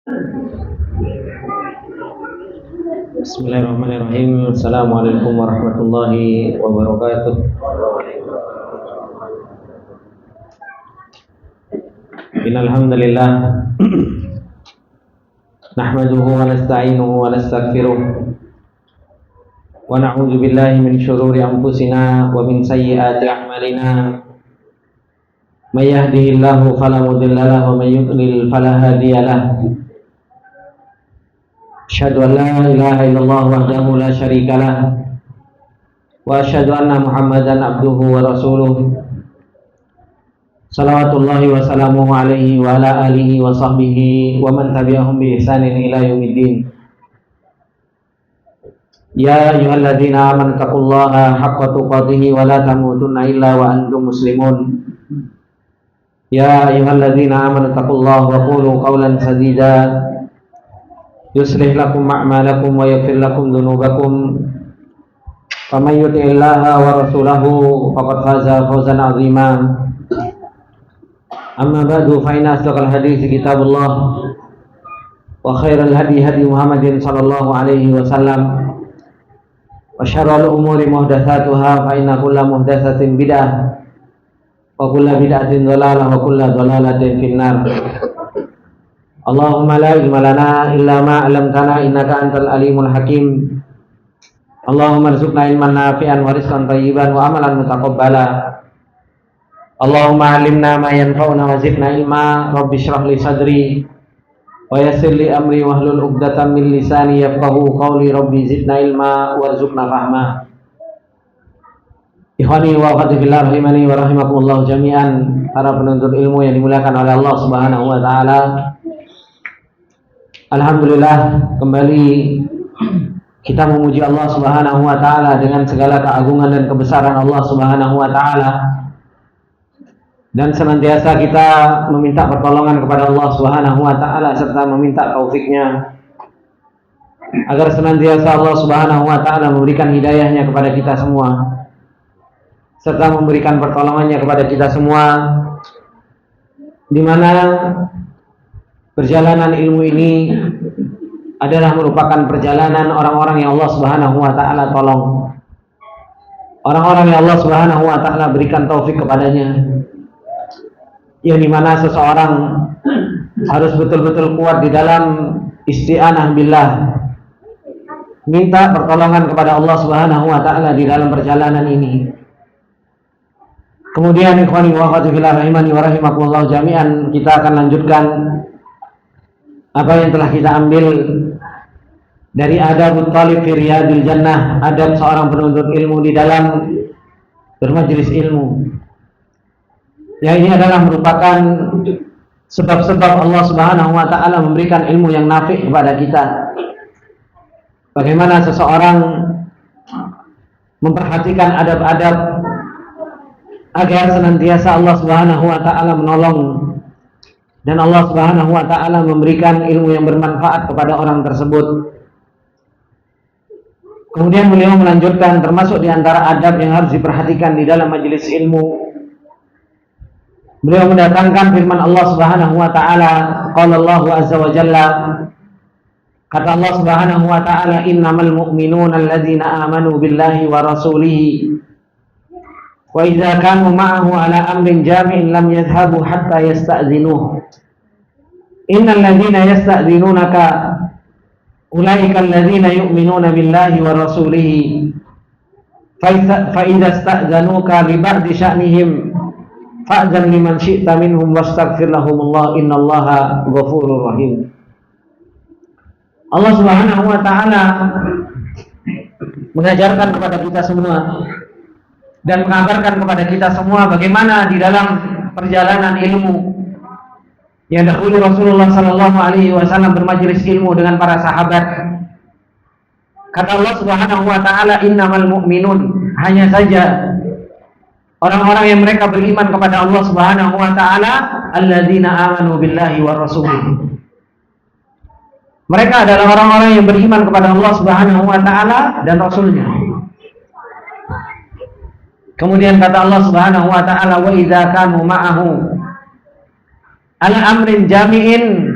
Bismillahirrahmanirrahim. Assalamualaikum warahmatullahi wabarakatuh. Innal hamdalillah nahmaduhu wa nasta'inuhu wa nastaghfiruh wa na'udzu billahi min shururi anfusina wa min sayyiati a'malina. May yahdihillahu fala mudilla lahu wa may yudlil fala hadiya lahu. Asyhadu an la ilaha illallah wahdahu la syarika lah wa asyhadu anna Muhammadan abduhu wa rasuluh. Salawatullahi wa salamuhu alaihi wa ala alihi wa sahbihi wa man tabi'ahum bi ihsanin ila yaumiddin. Ya ayyuhalladzina amanu taqullaha haqqa tuqatih wa la tamutunna illa wa antum muslimun. Ya ayyuhalladzina amanu taqullaha wa qulu qawlan sadida yuslih lakum a'malakum wa yaghfir lakum dhunubakum. Faman yuti'illaha wa rasulahu faqad faza fawzan 'azima. Amma ba'du, fa inna asdaqal hadiits kitabullah wa khairal hadi hadi Muhammadin sallallahu alaihi wasallam wa syarrul umuri muhdatsatuha fa inna kulla muhdatsatin bid'ah wa kulla bid'atin dhalalah wa kulla dhalalatin finnar. Allahumma la ilma lana illa ma 'allamtana innaka antal alimul hakim. Allahumma arzuqna ilman nafi'an wa rizqan thayyiban wa amalan mutaqabbala. Allahumma 'allimna ma yanfa'una wa zidna ilma. Rabbi shrah li sadri wa yassir li amri wahlul 'uqdatam min lisani yafqahu qawli. Rabbi zidna ilma warzuqna fahma. Ikhwani wa akhwati fillah rahimani wa rahimakumullah jami'an. Para penuntut ilmu yang dimuliakan oleh Allah Subhanahu wa taala. Alhamdulillah, kembali kita memuji Allah Subhanahu wa taala dengan segala keagungan dan kebesaran Allah Subhanahu wa taala. Dan senantiasa kita meminta pertolongan kepada Allah Subhanahu wa taala serta meminta taufiknya agar senantiasa Allah Subhanahu wa taala memberikan hidayahnya kepada kita semua serta memberikan pertolongannya kepada kita semua, di mana perjalanan ilmu ini adalah merupakan perjalanan orang-orang yang Allah Subhanahu wa taala tolong. Orang-orang yang Allah Subhanahu wa taala berikan taufik kepadanya. Yang dimana seseorang harus betul-betul kuat di dalam isti'anah billah. Minta pertolongan kepada Allah Subhanahu wa taala di dalam perjalanan ini. Kemudian ikhwani wa akhwati fillah rahimani wa rahimakumullah jami'an, kita akan lanjutkan apa yang telah kita ambil dari adabut talib fi riyadil jannah, adab seorang penuntut ilmu di dalam bermajelis ilmu. Ya, ini adalah merupakan sebab-sebab Allah Subhanahu wa taala memberikan ilmu yang nafi' kepada kita. Bagaimana seseorang memperhatikan adab-adab agar senantiasa Allah Subhanahu wa taala menolong dan Allah Subhanahu wa taala memberikan ilmu yang bermanfaat kepada orang tersebut. Kemudian beliau melanjutkan termasuk di antara adab yang harus diperhatikan di dalam majelis ilmu. Beliau mendatangkan firman Allah Subhanahu wa taala, qala Allahu azza wa jalla, kata Allah Subhanahu wa taala, innamal mu'minuna alladzina amanu billahi wa rasulihi wa idza kanu ma'ahu ala amrin jami'in lam yadhhabu hatta yasta'dzinuhu. Innal ladzina yasta'dzinunaka ulaika alladzina yu'minuna billahi wa rasulihi fa idza sta'dzanuka li ba'di sya'nihim fa'dzan liman syi'ta minhum wastaghfir lahumullah innallaha ghafurur rahim. Allah Subhanahu wa taala mengajarkan kepada kita semua dan mengabarkan kepada kita semua bagaimana di dalam perjalanan ilmu yang dahulu Rasulullah sallallahu alaihi wasallam bermajelis ilmu dengan para sahabat. Kata Allah Subhanahu wa taala, innamal mu'minun, hanya saja orang-orang yang mereka beriman kepada Allah Subhanahu wa taala, alladzina amanu billahi wa rasulihi. Mereka adalah orang-orang yang beriman kepada Allah Subhanahu wa taala dan rasulnya. Kemudian kata Allah Subhanahu wa taala, wa idza kanu ma'ahu ala amrin jami'in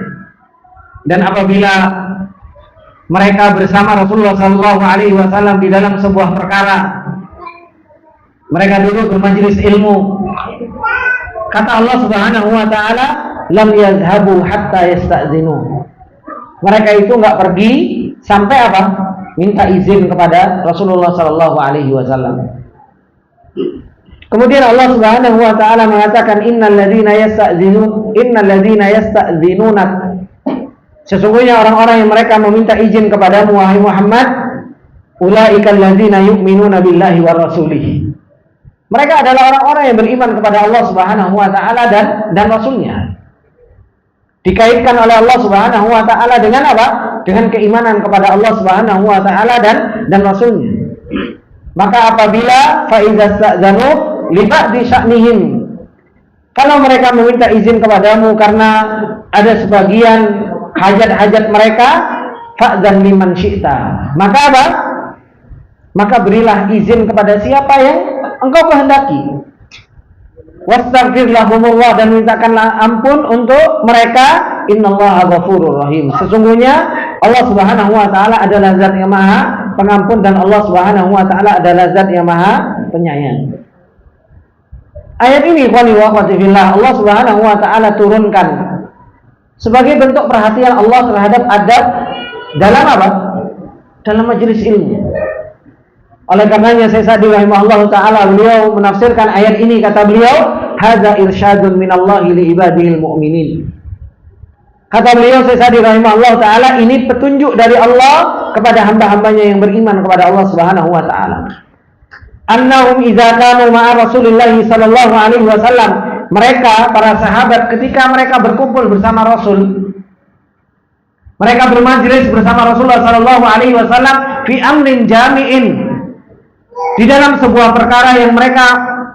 Dan apabila mereka bersama Rasulullah SAW di dalam sebuah perkara, mereka duduk bermajelis ilmu, kata Allah Subhanahu wa taala, lam yazhabu hatta yasta'zinu. Mereka itu enggak pergi sampai apa? Minta izin kepada Rasulullah SAW. Kemudian Allah Subhanahu wa taala mengatakan, innal ladzina yasta'dzinunak. Sesungguhnya orang-orang yang mereka meminta izin kepadamu wahai Muhammad, ulaikal ladzina yu'minuna billahi wa rasulih. Mereka adalah orang-orang yang beriman kepada Allah Subhanahu wa taala dan Rasulnya. Dikaitkan oleh Allah Subhanahu wa taala dengan apa? Dengan keimanan kepada Allah Subhanahu wa taala dan Rasulnya. Maka apabila fa idza sta'dzanu li ba'di sya'nihim, kalau mereka meminta izin kepadamu karena ada sebagian hajat-hajat mereka, fa'dzan liman syi'ta. Maka apa? Maka berilah izin kepada siapa yang engkau kehendaki. Wastaghfir lahumullah, dan mintakanlah ampun untuk mereka. Innallaha ghafurur rahim. Sesungguhnya Allah Subhanahu wa taala adalah zat yang maha pengampun, dan Allah Subhanahu wa taala adalah zat yang maha penyayang. Ayat ini ikhwani wa akhwati fillah, Allah Subhanahu wa taala turunkan sebagai bentuk perhatian Allah terhadap adab dalam apa? Dalam majelis ilmu. Oleh karenanya Syekh Sa'di rahimahullah taala, beliau menafsirkan ayat ini, kata beliau, hadza irsyadun minallahi li ibadil mu'minin. Kata beliau Syekh Sa'di rahimahullah taala, ini petunjuk dari Allah kepada hamba-hambanya yang beriman kepada Allah Subhanahu wa taala. Annahum idza kanu ma'a Rasulillah sallallahu alaihi wasallam, mereka para sahabat ketika mereka berkumpul bersama Rasul, mereka bermajlis bersama Rasulullah sallallahu alaihi wasallam fi amrin jami'in, di dalam sebuah perkara yang mereka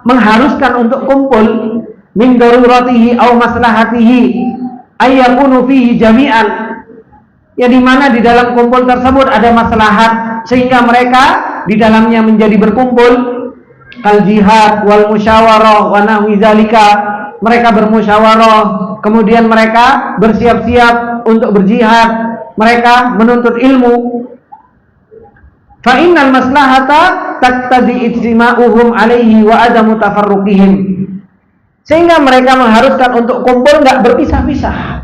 mengharuskan untuk kumpul, min daruratihi aw maslahatihi ayyakunu fihi jami'an, yang dimana di dalam kumpul tersebut ada maslahat sehingga mereka di dalamnya menjadi berkumpul, kal jihad wal musyawarah wa nahwi dzalika. Mereka bermusyawarah, kemudian mereka bersiap-siap untuk berjihad, mereka menuntut ilmu. Fa innal maslahata taqtadi ijtima'uhum alaihi wa adamu tafarruqihim, sehingga mereka mengharuskan untuk kumpul, enggak berpisah-pisah.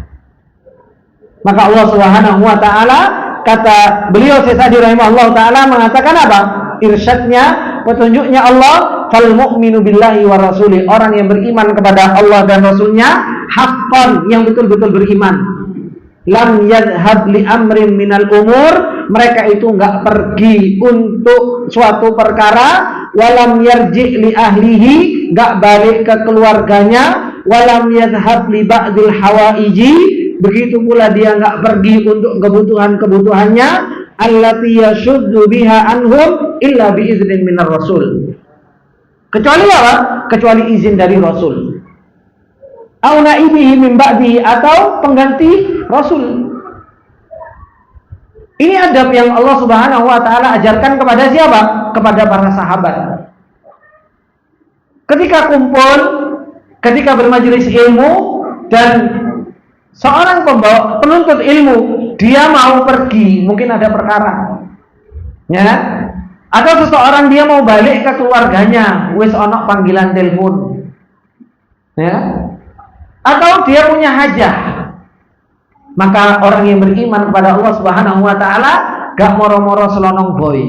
Maka Allah Subhanahu wa taala, kata beliau Syekh Sa'di rahimahullah taala, mengatakan apa? Irsyadnya, petunjuknya Allah, fal mu'minu billahi wa rasulih, orang yang beriman kepada Allah dan Rasulnya, haqqan, yang betul-betul beriman. Lam yadhhab li amrin minal umur, mereka itu enggak pergi untuk suatu perkara, walam yarji' li ahlihi, enggak balik ke keluarganya, walam yadhhab li ba'dil hawaiji, begitu pula dia enggak pergi untuk kebutuhan-kebutuhannya, allati yashuddu biha anhum illa bi idznin minar rasul. Kecuali apa? Kecuali izin dari Rasul. Au naibihi min ba'dihi, atau pengganti Rasul. Ini adab yang Allah Subhanahu wa taala ajarkan kepada siapa? Kepada para sahabat. Ketika kumpul, ketika bermajelis ilmu, dan seorang penuntut ilmu, dia mau pergi, mungkin ada perkara, ya, atau seseorang dia mau balik ke keluarganya, wis ono panggilan telepon, ya, atau dia punya hajah, maka orang yang beriman kepada Allah Subhanahu wa taala gak moro-moro selonong boy,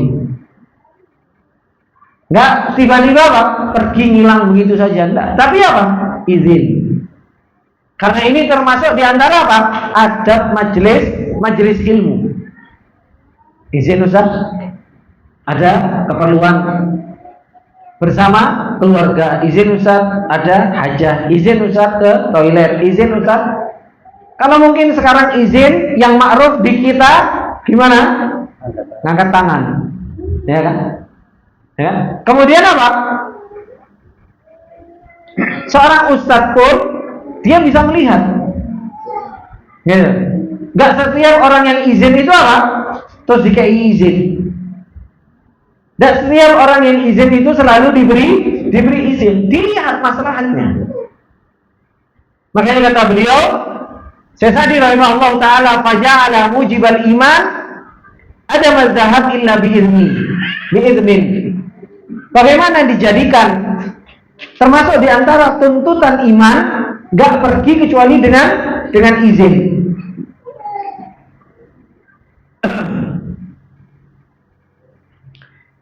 gak tiba-tiba apa? Pergi ngilang begitu saja, enggak. Tapi apa? Izin. Karena ini termasuk diantara apa? Adab majelis ilmu. Izin Ustaz, ada keperluan bersama keluarga. Izin Ustaz, ada hajah. Izin Ustaz ke toilet. Izin Ustaz. Kalau mungkin sekarang izin yang ma'ruf di kita gimana? Ngangkat tangan, ya kan? Ya. Kemudian apa? Seorang ustadz pun dia bisa melihat, gitu. Gak setiap orang yang izin itu apa? Terus dikasih izin. Dan setiap orang yang izin itu selalu diberi izin. Dilihat masalahnya. Makanya kata beliau, Syekh Sa'di rahimahullah taala faja'ala mujibal iman ada mazhab illa biiznin. Bagaimana dijadikan termasuk di antara tuntutan iman enggak pergi kecuali dengan izin.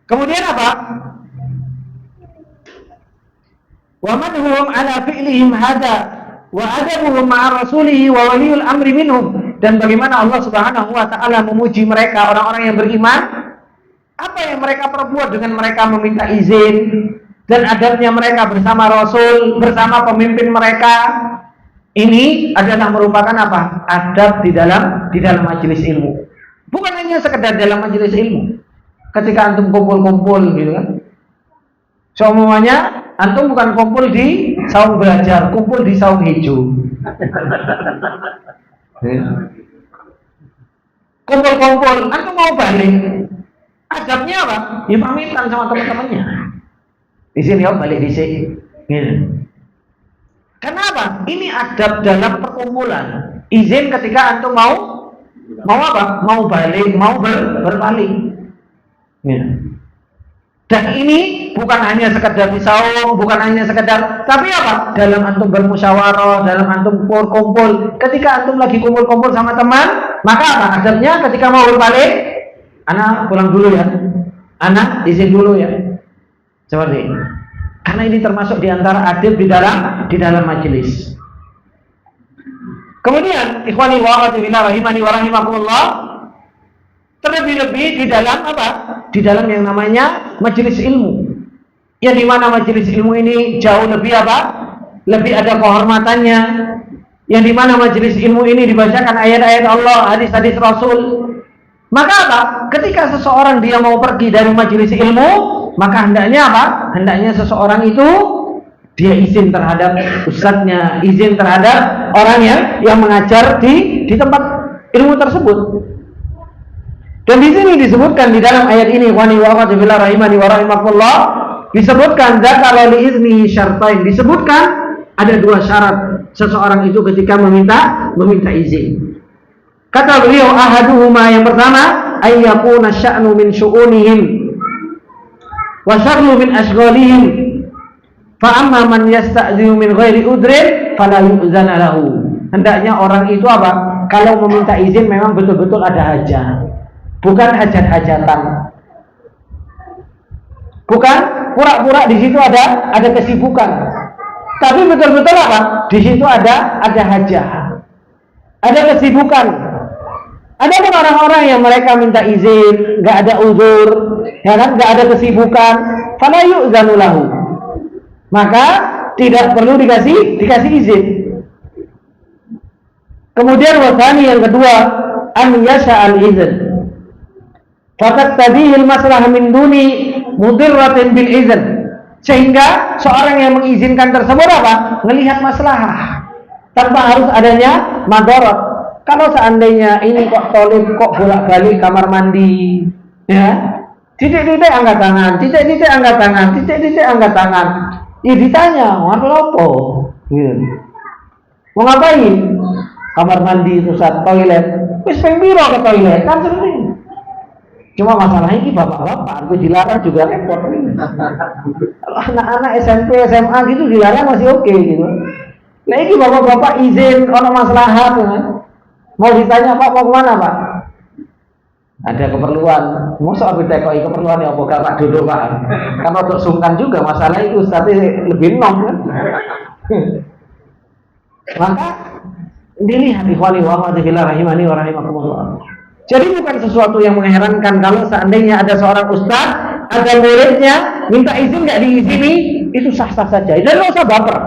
Kemudian apa? Wa man hum ala fi'lihim hada wa adabuhum ma'a rasulihi wa waliyul amri minhum. Dan bagaimana Allah Subhanahu wa taala memuji mereka orang-orang yang beriman, apa yang mereka perbuat dengan mereka meminta izin dan adabnya mereka bersama Rasul, bersama pemimpin mereka. Ini adalah merupakan apa? Adab di dalam majelis ilmu. Bukan hanya sekedar dalam majelis ilmu. Ketika antum kumpul-kumpul gitu kan. Semuanya antum bukan kumpul di saung belajar, kumpul di saung hijau. Kumpul-kumpul, antum mau balik. Adabnya apa? Ya pamitan sama teman-temannya. Di sini ya balik di sini. Gitu. Kenapa? Ini adab dalam perkumpulan. Izin ketika antum mau apa? Mau balik, mau berbalik. Ya. Dan ini bukan hanya sekedar di saung, bukan hanya sekedar, tapi apa? Dalam antum bermusyawarah, dalam antum kumpul. Ketika antum lagi kumpul-kumpul sama teman, maka apa? Adabnya ketika mau berbalik, ana pulang dulu ya, ana izin dulu ya. Seperti ini. Karena ini termasuk di antara adab di dalam majelis. Kemudian, ikhwani wa akhwati fillah rahimani wa rahimakumullah, terlebih-lebih di dalam apa? Di dalam yang namanya majelis ilmu. Yang dimana majelis ilmu ini jauh lebih apa? Lebih ada kehormatannya. Yang dimana majelis ilmu ini dibacakan ayat-ayat Allah, hadis-hadis Rasul. Maka apa? Ketika seseorang dia mau pergi dari majelis ilmu, maka hendaknya apa? Hendaknya seseorang itu dia izin terhadap ustadznya, izin terhadap orang yang mengajar di tempat ilmu tersebut. Dan di sini disebutkan di dalam ayat ini, wa ni'matul rahimani wa rahimakumullah, disebutkan dzakara li izni syartain, disebutkan ada dua syarat seseorang itu ketika meminta izin. Kata beliau, ahaduhuma, yang pertama, ayyakuna sya'nu min syu'unihim wa syarru min ashghalihim, fa amma man yasta'dhiru min ghairi udrin fala yu'zana lahu. Hendaknya orang itu apa? Kalau meminta izin memang betul-betul ada hajat. Bukan hajat-hajatan. Bukan pura-pura di situ ada kesibukan. Tapi betul-betul apa? Di situ ada hajat. Ada kesibukan. Ada pun orang-orang yang mereka minta izin, enggak ada uzur, ya kan, enggak ada kesibukan, fala yu'zanu lahu. Maka tidak perlu dikasih izin. Kemudian wasani yang kedua, an yasha'al izin. Fakat tadihil masalah min duni mudirratin bil izin. Sehingga seorang yang mengizinkan tersebut apa? Melihat maslahah tanpa harus adanya madarat. Kalau seandainya ini kok tolib, kok bolak-balik kamar mandi, ya, titik-titik angkat tangan, titik-titik angkat tangan, titik-titik angkat tangan. Ya ditanya, mau apa? Mau ngapain? Kamar mandi, pusat, toilet. Wis pembiro ke toilet, kan sering. Cuma masalahnya ini bapak-bapak, aku dilarang juga repot. Kalau anak-anak SMP, SMA gitu dilarang masih oke gitu. Nah ini bapak-bapak izin, kalau maslahat, kan? Mau ditanya Pak, mau kemana Pak? Ada keperluan. Masa aku tekoi keperluan ya Pak duduk Pak. Karena untuk sungkan juga masalah itu tapi lebih nom kan. Maka dilihat ikhwani wa akhwati fillah rahimani wa rahimakumullah. Jadi bukan sesuatu yang mengherankan kalau seandainya ada seorang ustaz, ada muridnya minta izin nggak diizini, itu sah-sah saja. Dan nggak usah baper.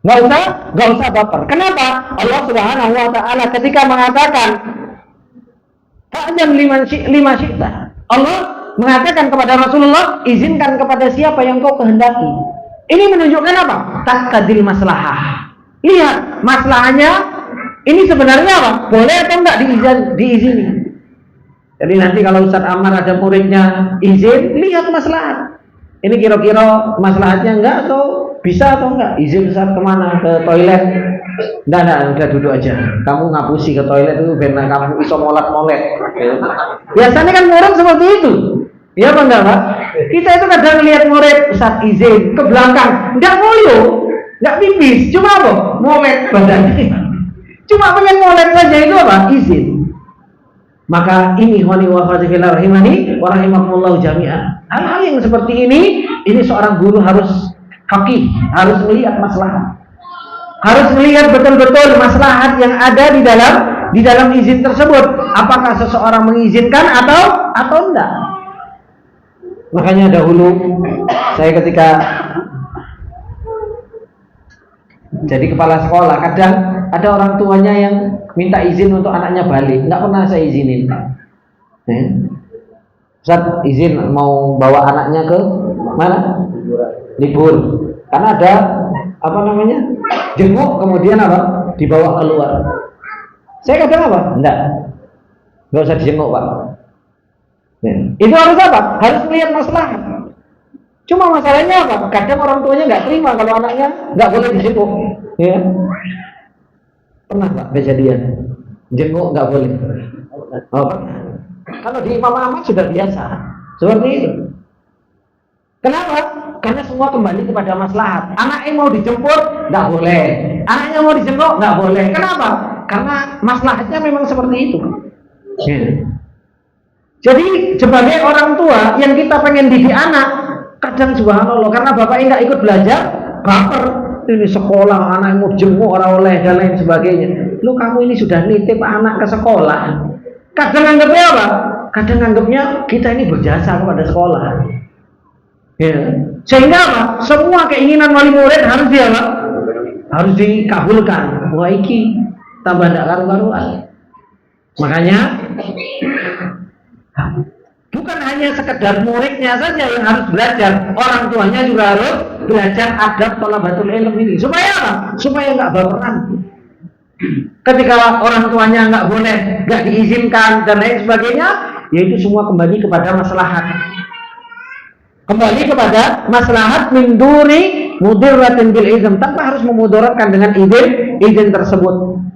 Nggak usah baper. Kenapa? Allah Subhanahu wa taala ketika mengatakan fa'dzan lima syi'ta. Allah mengatakan kepada Rasulullah, izinkan kepada siapa yang kau kehendaki. Ini menunjukkan apa? Takadil maslahah. Lihat maslahahnya ini sebenarnya apa? Boleh atau enggak diizini. Jadi nanti kalau Ustaz Ammar ada muridnya izin, lihat maslahat. ini kira-kira maslahatnya enggak atau bisa atau enggak? Izin Ustaz kemana? Ke toilet? Enggak, udah duduk aja. Kamu ngapusi ke toilet itu biar kamu iso molat-molet. Biasanya kan murid seperti itu. Iya apa enggak, Pak? Kita itu kadang lihat murid Ustaz izin ke belakang, enggak ngoyo, enggak pipis, cuma apa? Molet badannya. Cuma pengen molet saja, itu apa? Izin. Maka ini ikhwani wa akhwati fillah rahimani wa rahimakumullah jami'an. Hal-hal yang seperti ini seorang guru harus fakih, harus melihat maslahat. Harus melihat betul-betul maslahat yang ada di dalam izin tersebut. Apakah seseorang mengizinkan atau enggak? Makanya dahulu saya ketika jadi kepala sekolah, kadang ada orang tuanya yang minta izin untuk anaknya balik, nggak pernah saya izinin. Ustaz izin mau bawa anaknya ke mana? Libur. Karena ada jenguk, kemudian dibawa keluar. Saya kadang nggak usah dijenguk, Pak. Itu harus apa? Harus melihat maslahat. Cuma masalahnya apa? Kadang orang tuanya nggak terima kalau anaknya nggak boleh dijenguk. Ya. Pernah Pak kejadian jenguk nggak boleh. Kalau di Imam Ahmad sudah biasa seperti itu. Kenapa? Karena semua kembali kepada maslahat. Anaknya mau dijemput nggak boleh, anaknya mau dijenguk nggak boleh. Kenapa? Karena maslahatnya memang seperti itu. Ya. Jadi sebagai orang tua yang kita pengen didik anak, kadang subhanallah karena bapaknya nggak ikut belajar, baper. Ini sekolah anak mau jenguk orang oleh dan lain sebagainya. Lu kamu ini sudah nitip anak ke sekolah. Kadang anggapnya apa? Kadang anggapnya kita ini berjasa kepada sekolah. Ya. Sehingga apa? Semua keinginan wali murid harus dikabulkan. Wah iki tambah ndak karu-karuan. Makanya bukan hanya sekedar muridnya saja yang harus belajar, orang tuanya juga harus belajar adab thalabatul ilm ini. Supaya apa? Supaya nggak baperan. Ketika orang tuanya nggak boleh, nggak diizinkan dan lain sebagainya, yaitu semua kembali kepada maslahat. Kembali kepada maslahat min duri mudirratin bil izin, tanpa harus memudaratkan dengan izin tersebut.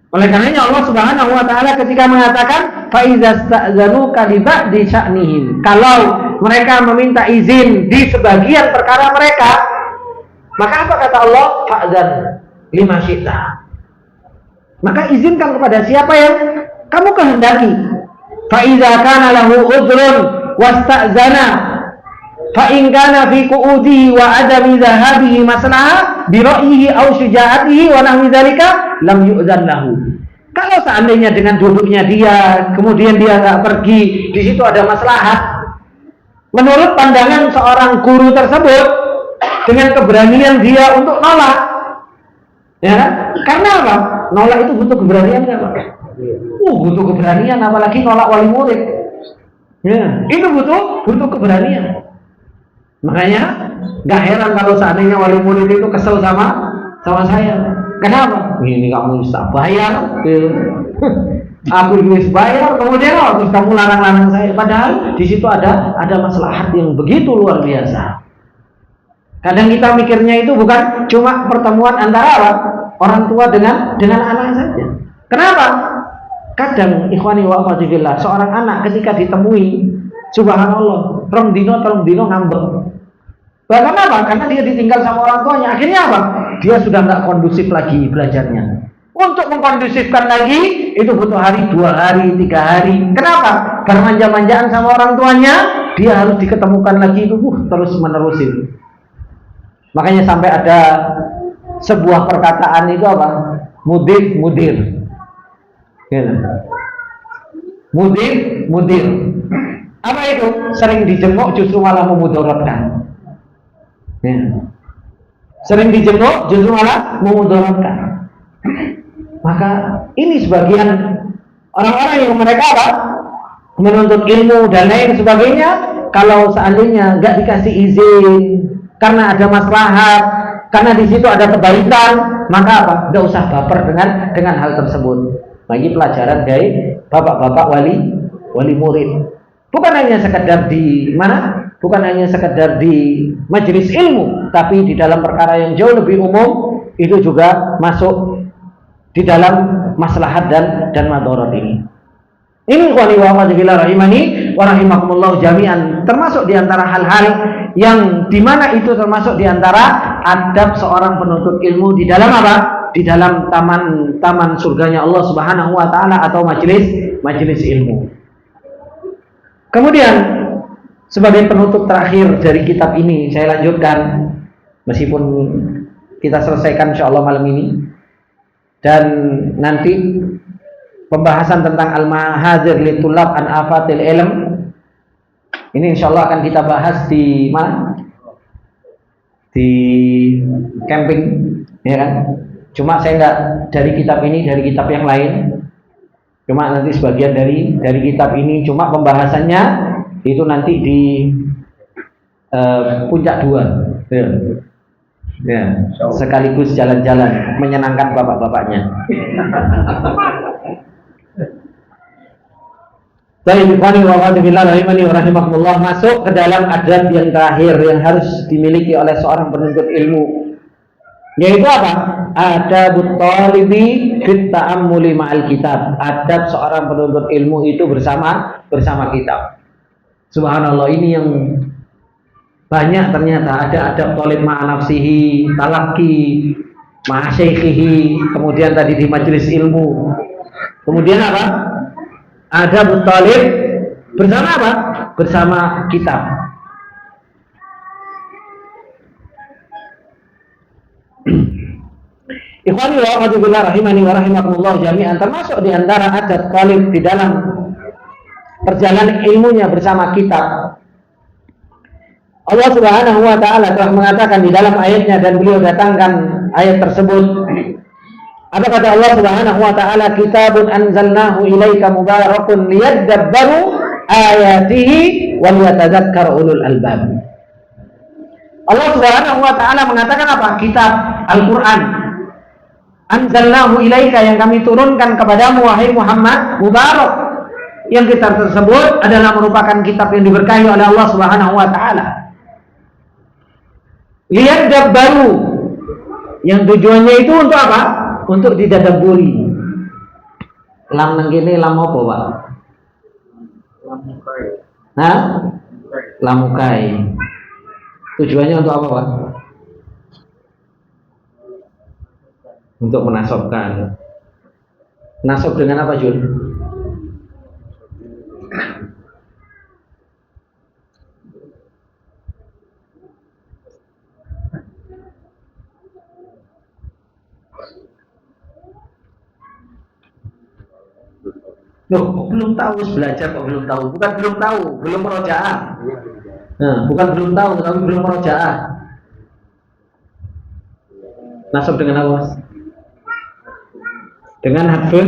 Oleh karenanya Allah Subhanahu wa taala ketika mengatakan fa iza sta'zanuka li ba'di sya'nihim, kalau mereka meminta izin di sebagian perkara mereka, maka apa kata Allah? Fa'dzan lima syi'ta. Maka izinkan kepada siapa yang kamu kehendaki. Fa iza kana lahu udhrun wasta'zana fa in kana fi qu'udihi wa adami dhahabihi maslahah bi ra'yihi aw syuja'atihi wa nahwi dzalika lam yu'dzan lahu. Kalau seandainya dengan duduknya dia, kemudian dia nggak pergi, di situ ada maslahat. Menurut pandangan seorang guru tersebut, dengan keberanian dia untuk nolak, ya, karena apa? Nolak itu butuh keberanian nggak, Pak? Butuh keberanian, apalagi nolak wali murid. Ya, itu butuh keberanian. Makanya nggak heran kalau seandainya wali murid itu kesel sama saya. Kenapa? Ini kamu bisa bayar, aku bisa bayar, kemudian terus kamu larang-larang saya. Padahal di situ ada maslahat yang begitu luar biasa. Kadang kita mikirnya itu bukan cuma pertemuan antara orang tua dengan anak saja. Kenapa? Kadang ikhwani wa akhwati fillah, seorang anak ketika ditemui, subhanallah, rong dino ngambek. Bahkan apa? Karena dia ditinggal sama orang tuanya. Akhirnya apa? Dia sudah nggak kondusif lagi belajarnya. Untuk mengkondusifkan lagi itu butuh hari, 2 hari, 3 hari. Kenapa? Karena manja-manjaan sama orang tuanya, dia harus diketemukan lagi itu terus menerusin. Makanya sampai ada sebuah perkataan itu apa? Mudir. Mudir. Apa itu? Sering dijenguk justru malah memudaratkan. Ya. Sering dijenguk justru malah memudaratkan. Maka ini sebagian orang-orang yang mereka menuntut ilmu dan lain sebagainya, kalau seandainya nggak dikasih izin karena ada maslahat, karena di situ ada kebaikan, maka nggak usah baper dengan hal tersebut. Lagi pelajaran dari bapak-bapak wali murid. Bukan hanya sekedar di mana? bukan hanya sekedar di majelis ilmu, tapi di dalam perkara yang jauh lebih umum, itu juga masuk di dalam maslahat dan madarat ini. Ini ikhwani wa akhwati fillah rahimani wa rahimakumullah jami'an, termasuk di antara hal-hal yang dimana itu termasuk di antara adab seorang penuntut ilmu di dalam apa? Di dalam taman surganya Allah Subhanahu wa taala atau majelis ilmu. Kemudian sebagai penutup terakhir dari kitab ini, saya lanjutkan meskipun kita selesaikan insyaallah malam ini, dan nanti pembahasan tentang al-mahadzir litulab an afatil ilm ini insyaallah akan kita bahas di mana? Di camping, ya kan? Cuma saya enggak dari kitab ini, dari kitab yang lain. Cuma nanti sebagian dari kitab ini, cuma pembahasannya itu nanti di puncak 2. Ya, sekaligus jalan-jalan menyenangkan bapak-bapaknya. Baik, masuk ke dalam adab yang terakhir yang harus dimiliki oleh seorang penuntut ilmu, yaitu apa? Adabut thalibi fit ta'ammuli ma'al kitab. Adab seorang penuntut ilmu itu bersama kitab. Subhanallah, ini yang banyak ternyata. Ada adab thalib ma'a nafsihi, talaqi ma'a syaikhihi, kemudian tadi di majelis ilmu. Kemudian apa? Adabut thalib bersama apa? Bersama kitab. Ikhwani wa akhwati fillah rahimani wa rahimakumullah jami'an, termasuk di antara adab thalib di dalam perjalanan ilmunya bersama kitab. Allah Subhanahu wa taala telah mengatakan di dalam ayatnya, dan beliau datangkan ayat tersebut. Apa kata Allah Subhanahu wa taala? Kitabun anzalnahu ilaika mubarakun liyadabbaru ayatihi wa liyatadzakkar ulul albab. Allah Subhanahu wa taala mengatakan apa? Kitab Al-Qur'an. Anzalnahu ilaika, yang kami turunkan kepadamu wahai Muhammad, mubarak. Yang kitab tersebut adalah merupakan kitab yang diberkahi oleh Allah Subhanahu wa taala. Liyadabbaru, yang tujuannya itu untuk apa? Untuk didadaburi. Lam nang kene lam apa, Pak? Lamukai. Hah? Lamukai. Tujuannya untuk apa, Pak? Untuk menasobkan. Nasob dengan apa, Jul? Loh, belum tahu, belajar kok belum tahu. Bukan belum tahu, belum merojaah. Nah, bukan belum tahu, tapi belum merojaah. Nasab dengan apa, Mas? Dengan hafid,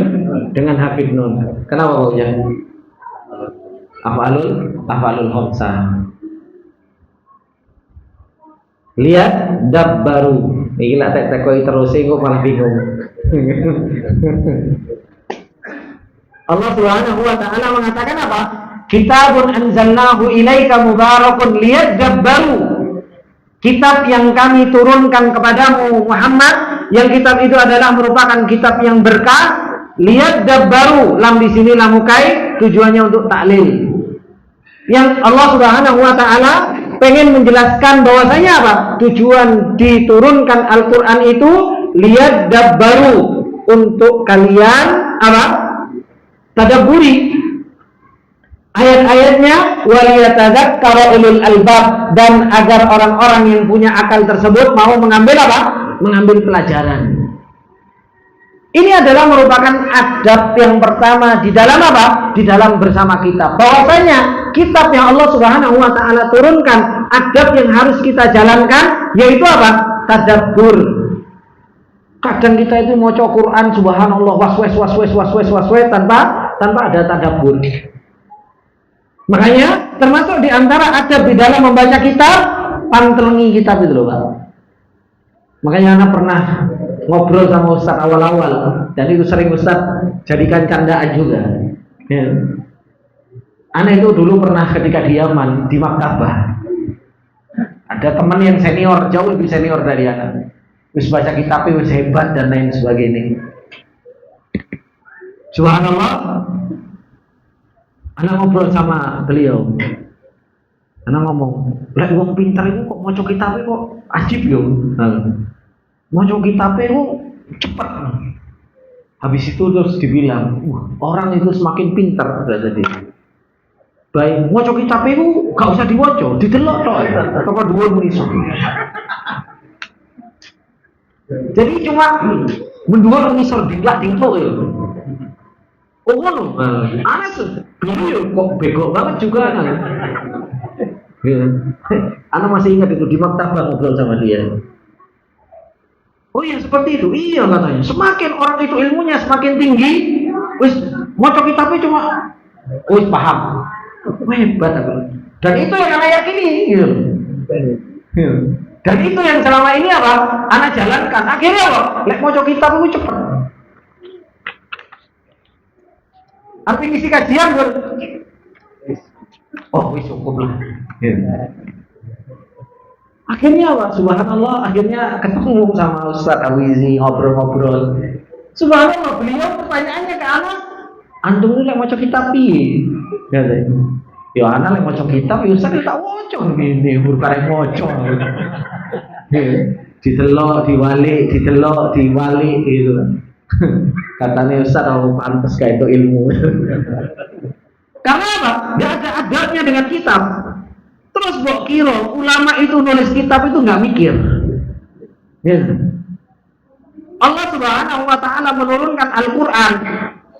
dengan hafid nun. Kenapa Pak ya? Afalul khamsah. Lihat dabbaru. Iki lak tek-tekoi terus kok malah bingung. Allah Subhanahu wa taala mengatakan apa? Kitabun anzalnahu ilaika mubarakun liyadabbaru. Kitab yang kami turunkan kepadamu Muhammad, yang kitab itu adalah merupakan kitab yang berkah. Liyadabbaru, lam di sini lamukai, tujuannya untuk taklil. Yang Allah Subhanahu wa taala pengen menjelaskan bahwasanya apa? Tujuan diturunkan Al-Qur'an itu liyadabbaru, untuk kalian apa? Tadabburi ayat-ayatnya, waliyatadzakkara ulul albab, dan agar orang-orang yang punya akal tersebut mau mengambil apa? Mengambil pelajaran. Ini adalah merupakan adab yang pertama di dalam apa? Di dalam bersama kitab. Bahwasanya kitab yang Allah Subhanahu wa taala turunkan, adab yang harus kita jalankan yaitu apa? Tadabbur. Kadang kita itu mau Quran subhanallah waswes tanpa ada tadabbur. Makanya termasuk di antara adab di dalam membaca kitab, pantelengi kitab itu loh, Pak. Makanya anak pernah ngobrol sama Ustaz awal-awal, dan itu sering Ustaz jadikan candaan juga. Ya. Anak itu dulu pernah ketika di Yaman, di Maktabah. Ada teman yang senior, jauh lebih senior dari anak. Wis baca kitabnya wis hebat dan lain sebagainya. Subhanallah, anak ngobrol sama beliau. Anak ngomong, lek wong pinter itu kok maca kitabnya kok ajib yo. Maca kitabnya kok cepet. Habis itu terus dibilang, orang itu semakin pinter kata dia. Baik, maca kitabnya itu gak usah diwaca, didelok tok. Kok dhuwur iso. Jadi cuma menduar ngisor dilak dingklok ya. Oh ngono. Anak dulu kok bego banget juga anak. Anak masih ingat itu di maktabah ngobrol sama dia. Oh iya seperti itu. Iya katanya. Semakin orang itu ilmunya semakin tinggi, wis maca kitabnya cuma wis paham. Hebat aku. Dan itu yang anak yakini gitu. Dan itu yang selama ini apa? Anak jalankan. Akhirnya apa? Lek maca kitab itu cepet. Arti ngisi kajian ber. Oh, wis cukup lah. Akhirnya apa? Subhanallah, akhirnya ketemu sama Ustaz Awizi, ngobrol-ngobrol. Subhanallah, beliau pertanyaannya ke anak, antum ini lek maca kitab piye? Ya anak lek maca kitab, ya Ustaz tak waca ngene, burkare maca. Didelok, diwalik, didelok, diwalik gitu. Katanya Ustaz kalau pantes kayak itu ilmu. Karena apa? Gak ada adabnya dengan kitab. Terus mbok kira ulama itu nulis kitab itu nggak mikir. Ya. Allah Subhanahu wa taala menurunkan Al-Qur'an.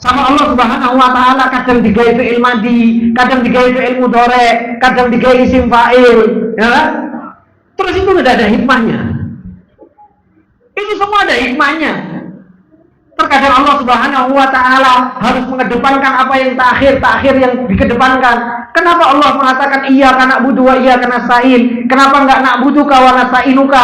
Sama Allah Subhanahu wa taala kadang digawe fi'il madhi, kadang digawe fi'il mudhari, kadang digawe isim fa'il, ya. Terus itu tidak ada hikmahnya. Itu semua ada hikmahnya. Terkadang Allah Subhanahu wa taala harus mengedepankan apa yang takhir yang dikedepankan. Kenapa Allah mengatakan iyyaka na'budu wa iyyaka nasta'in? Kenapa enggak na'buduka wa nasta'inuka?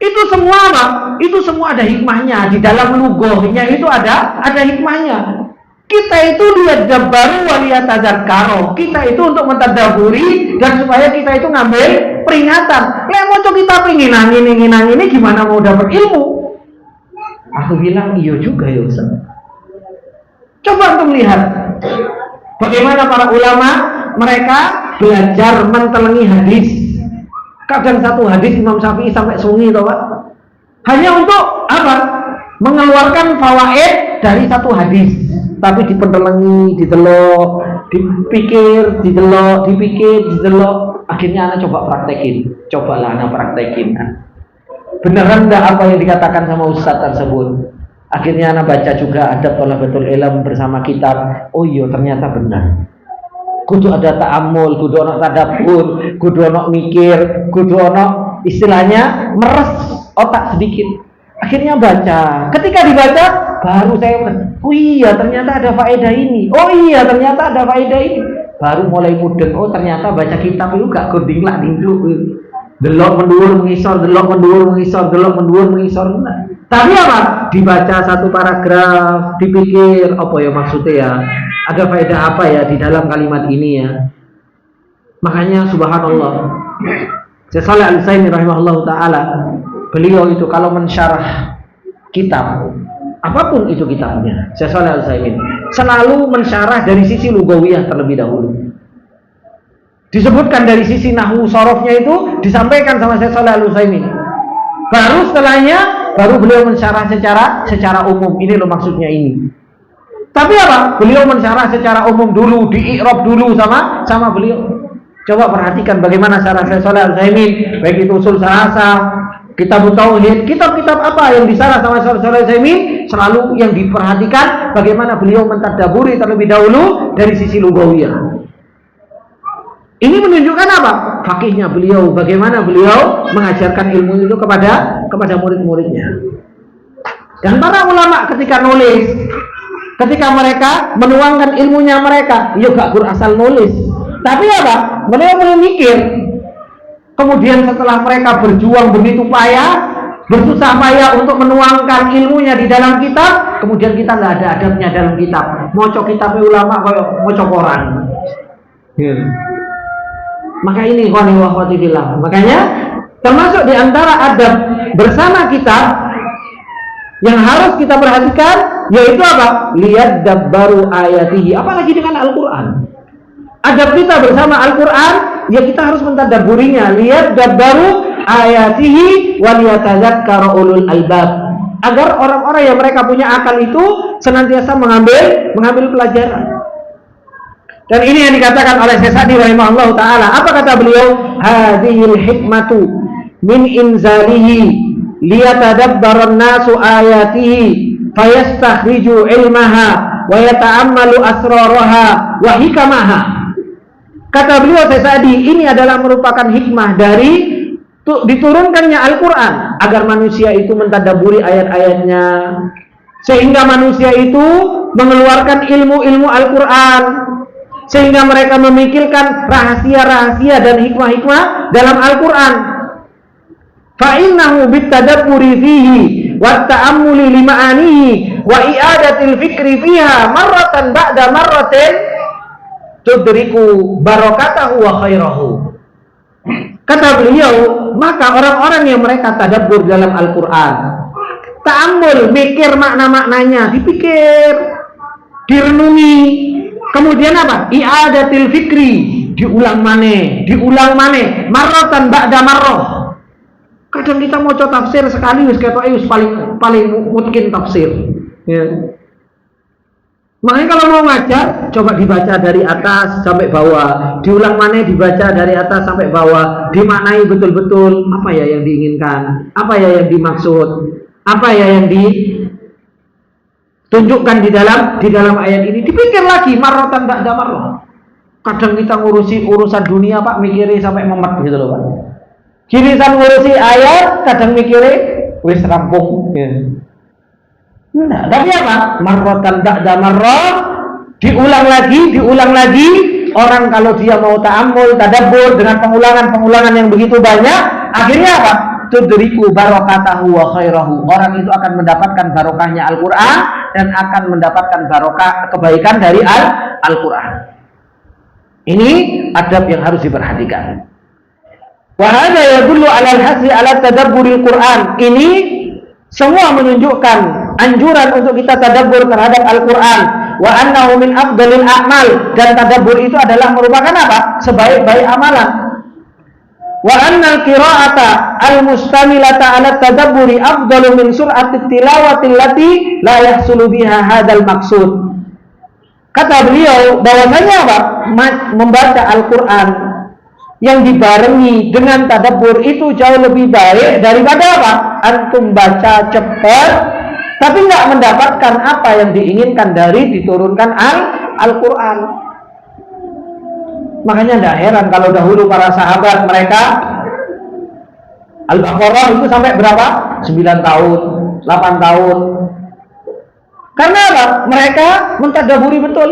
Itu semua apa? Itu semua ada hikmahnya. Di dalam lughahnya itu ada hikmahnya. Kita itu liyadabbaru wa liyatadzakkaru. Kita itu untuk mentadaburi dan supaya kita itu ngambil peringatan. Lek moco kita penginan ini gimana mau dapat ilmu? Aku bilang iya juga ya Ustaz. Coba untuk melihat bagaimana para ulama mereka belajar mentelengi hadis. Kadang satu hadis Imam Syafi'i sampai sungi toh Pak. Hanya untuk apa? Mengeluarkan fawaid dari satu hadis. Tapi dipentelengi, didelok, dipikir, didelok, akhirnya anak coba praktekin. Cobalah anak praktekin. Beneran enggak apa yang dikatakan sama Ustaz tersebut? Akhirnya anak baca juga adab thalabatul ilm bersama kitab. Oh iya ternyata benar. Kudu ada ta'amul, kudu ono tadabbur, kudu ono mikir, kudu ono istilahnya meres otak sedikit. Akhirnya baca. Ketika dibaca baru saya oh iya ternyata ada faedah ini. Oh iya ternyata ada faedah ini. Baru mulai mudeng. Oh ternyata baca kitab itu gak kuding lah dingduk. Delok mendur mengisor, delok mendur mengisor, delok mendur mengisor. Tapi apa? Dibaca satu paragraf, dipikir apa ya maksudnya ya? Ada faedah apa ya di dalam kalimat ini ya? Makanya subhanallah. Syekh Shalih Al-Utsaimin rahimahullahu taala, beliau itu kalau mensyarah kitab, apapun itu kitabnya, Syekh Shalih Al-Utsaimin selalu mensyarah dari sisi lugawiyah terlebih dahulu. Disebutkan dari sisi nahwu sorofnya itu disampaikan sama Syekh Shalih Al-Utsaimin. Baru setelahnya baru beliau mensyarah secara umum. Ini loh maksudnya ini. Tapi apa? Beliau mensyarah secara umum dulu, di-i'rab dulu sama beliau. Coba perhatikan bagaimana syarah Syekh Shalih Al-Utsaimin, baik itu usul salasah, kitab tauhid, kitab-kitab apa yang disyarah sama Syekh Shalih Al-Utsaimin, selalu yang diperhatikan bagaimana beliau mentadaburi terlebih dahulu dari sisi lugawiyah. Ini menunjukkan apa? Fakihnya beliau, bagaimana beliau mengajarkan ilmu itu kepada murid-muridnya. Dan para ulama ketika nulis, ketika mereka menuangkan ilmunya mereka, ya gak asal nulis. Tapi apa? Mereka mikir. Kemudian setelah mereka berjuang begitu payah, bersusah payah untuk menuangkan ilmunya di dalam kitab, kemudian kita nggak ada adabnya dalam kitab. Moco kitab ulama kayak moco koran. Maka ini ikhwani wa akhwati fillah. Makanya termasuk di antara adab bersama kita yang harus kita perhatikan yaitu apa? Liyadabbaru ayatihi. Apalagi dengan Al-Qur'an. Adab kita bersama Al-Qur'an ya kita harus mentadabburinya. Liyadabbaru ayatihi wa liyatadzakkara ulul albab. Agar orang-orang yang mereka punya akal itu senantiasa mengambil pelajaran. Dan ini yang dikatakan oleh Syekh Sa'di rahimahullah taala. Apa kata beliau? Hadhil hikmatu min inzalihi liyatadabbaran nasu ayatihi fayastakhriju ilmaha wa yata'ammalu asraraha wa hikamaha. Kata beliau Syekh Sa'di, ini adalah merupakan hikmah dari diturunkannya Al-Quran agar manusia itu mentadabburi ayat-ayatnya sehingga manusia itu mengeluarkan ilmu-ilmu Al-Quran sehingga mereka memikirkan rahasia-rahasia dan hikmah-hikmah dalam Al-Quran. Fa'innahu bitadabburi fihi wa ta'ammuli lima'anihi wa i'adatil fikri fiha marratan ba'da marratin tudriku barakatahu wa khairahu. Kata beliau, maka orang-orang yang mereka tadabbur dalam Al-Quran, ta'ammul, mikir makna-maknanya, dipikir, direnungi, kemudian apa? I'adatil fikri, diulang maneh, marratan ba'da marrah. Kadang kita mau coba tafsir sekali, wis paling mungkin tafsir. Ya. Makanya kalau mau ngajar, coba dibaca dari atas sampai bawah, diulang mana dibaca dari atas sampai bawah, dimaknai betul-betul apa ya yang diinginkan, apa ya yang dimaksud, apa ya yang ditunjukkan di dalam ayat ini. Dipikir lagi marratan ba'da marrah. Kadang kita ngurusi urusan dunia Pak, mikirnya sampai memet gitu loh Pak. Giliran ngurusi ayat, kadang mikirnya wis rampung. Ya. Nah, tapi apa? Marratan ba'da marrah, diulang lagi. Orang kalau dia mau ta'ammul, tadabbur dengan pengulangan yang begitu banyak, akhirnya apa? Tudriku barakatahu wa khairahu. Orang itu akan mendapatkan barokahnya Al-Qur'an dan akan mendapatkan barokah kebaikan dari Al-Qur'an. Ini adab yang harus diperhatikan. Wa hadza yadullu 'ala al-hasri 'ala tadabburil Qur'an. Ini semua menunjukkan anjuran untuk kita tadabbur terhadap Al-Quran. Wa annahu min afdalil a'mal, dan tadabbur itu adalah merupakan apa? Sebaik-baik amalan. Wa annal qira'ata al-mustamilata 'ala tadabburi afdalu min sur'atit tilawati allati la yahsulu biha hadzal maqsud. Kata beliau bahwasanya apa? Membaca Al-Quran yang dibarengi dengan tadabbur itu jauh lebih baik daripada apa? Antum baca cepat tapi nggak mendapatkan apa yang diinginkan dari diturunkan Al-Quran. Makanya tidak heran kalau dahulu para sahabat mereka Al-Baqarah itu sampai berapa? 9 tahun, 8 tahun. Karena apa? Mereka mentadaburi betul.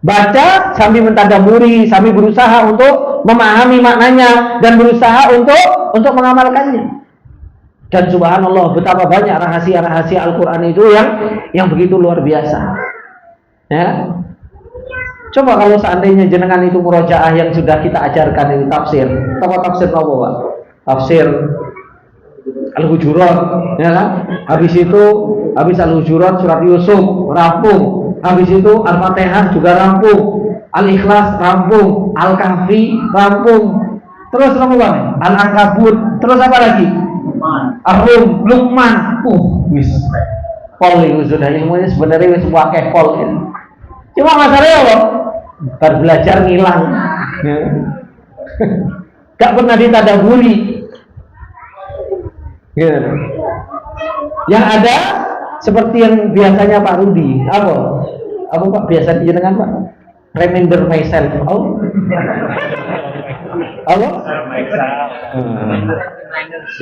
Baca sambil mentadaburi, sambil berusaha untuk memahami maknanya dan berusaha untuk mengamalkannya. Dan subhanallah, betapa banyak rahasia-rahasia Al-Quran itu yang begitu luar biasa. Ya. Coba kalau seandainya jenengan itu murojaah yang sudah kita ajarkan ini tafsir. Tafsir apa Pak? Tafsir Al-Hujurat, ya kan? Habis Al-Hujurat surat Yusuf rampung. Habis itu Al-Fatihah juga rampung, Al-Ikhlas rampung, Al-Kahfi rampung. Terus apa? Al-Ankabut. Terus apa lagi? Ar-Rum, Luqman. Wis pol itu sudah ilmunya sebenarnya wis wakai pol ini. Cuma masalahnya apa? Baru belajar ngilang. Ya. Gak pernah ditadaburi. Ya. Yang ada seperti yang biasanya Pak Rudi. Apa Pak biasa dengan Pak? Remember myself. Oh. Apa?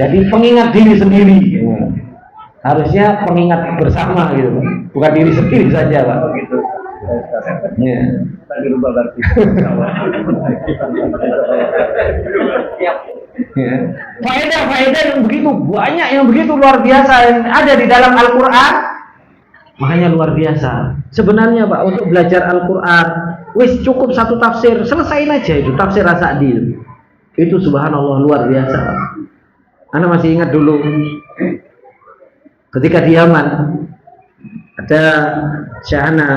Jadi pengingat diri sendiri. Harusnya pengingat bersama gitu, bukan diri sendiri saja Pak. Begitu. Ya. Faedah yang begitu banyak, yang begitu luar biasa yang ada di dalam Al-Quran, Makanya luar biasa. Sebenarnya Pak, untuk belajar Al-Quran, wis cukup satu tafsir, selesain aja itu tafsir As-Sa'di. Itu subhanallah luar biasa. Anda masih ingat dulu ketika di Yaman ada Syahana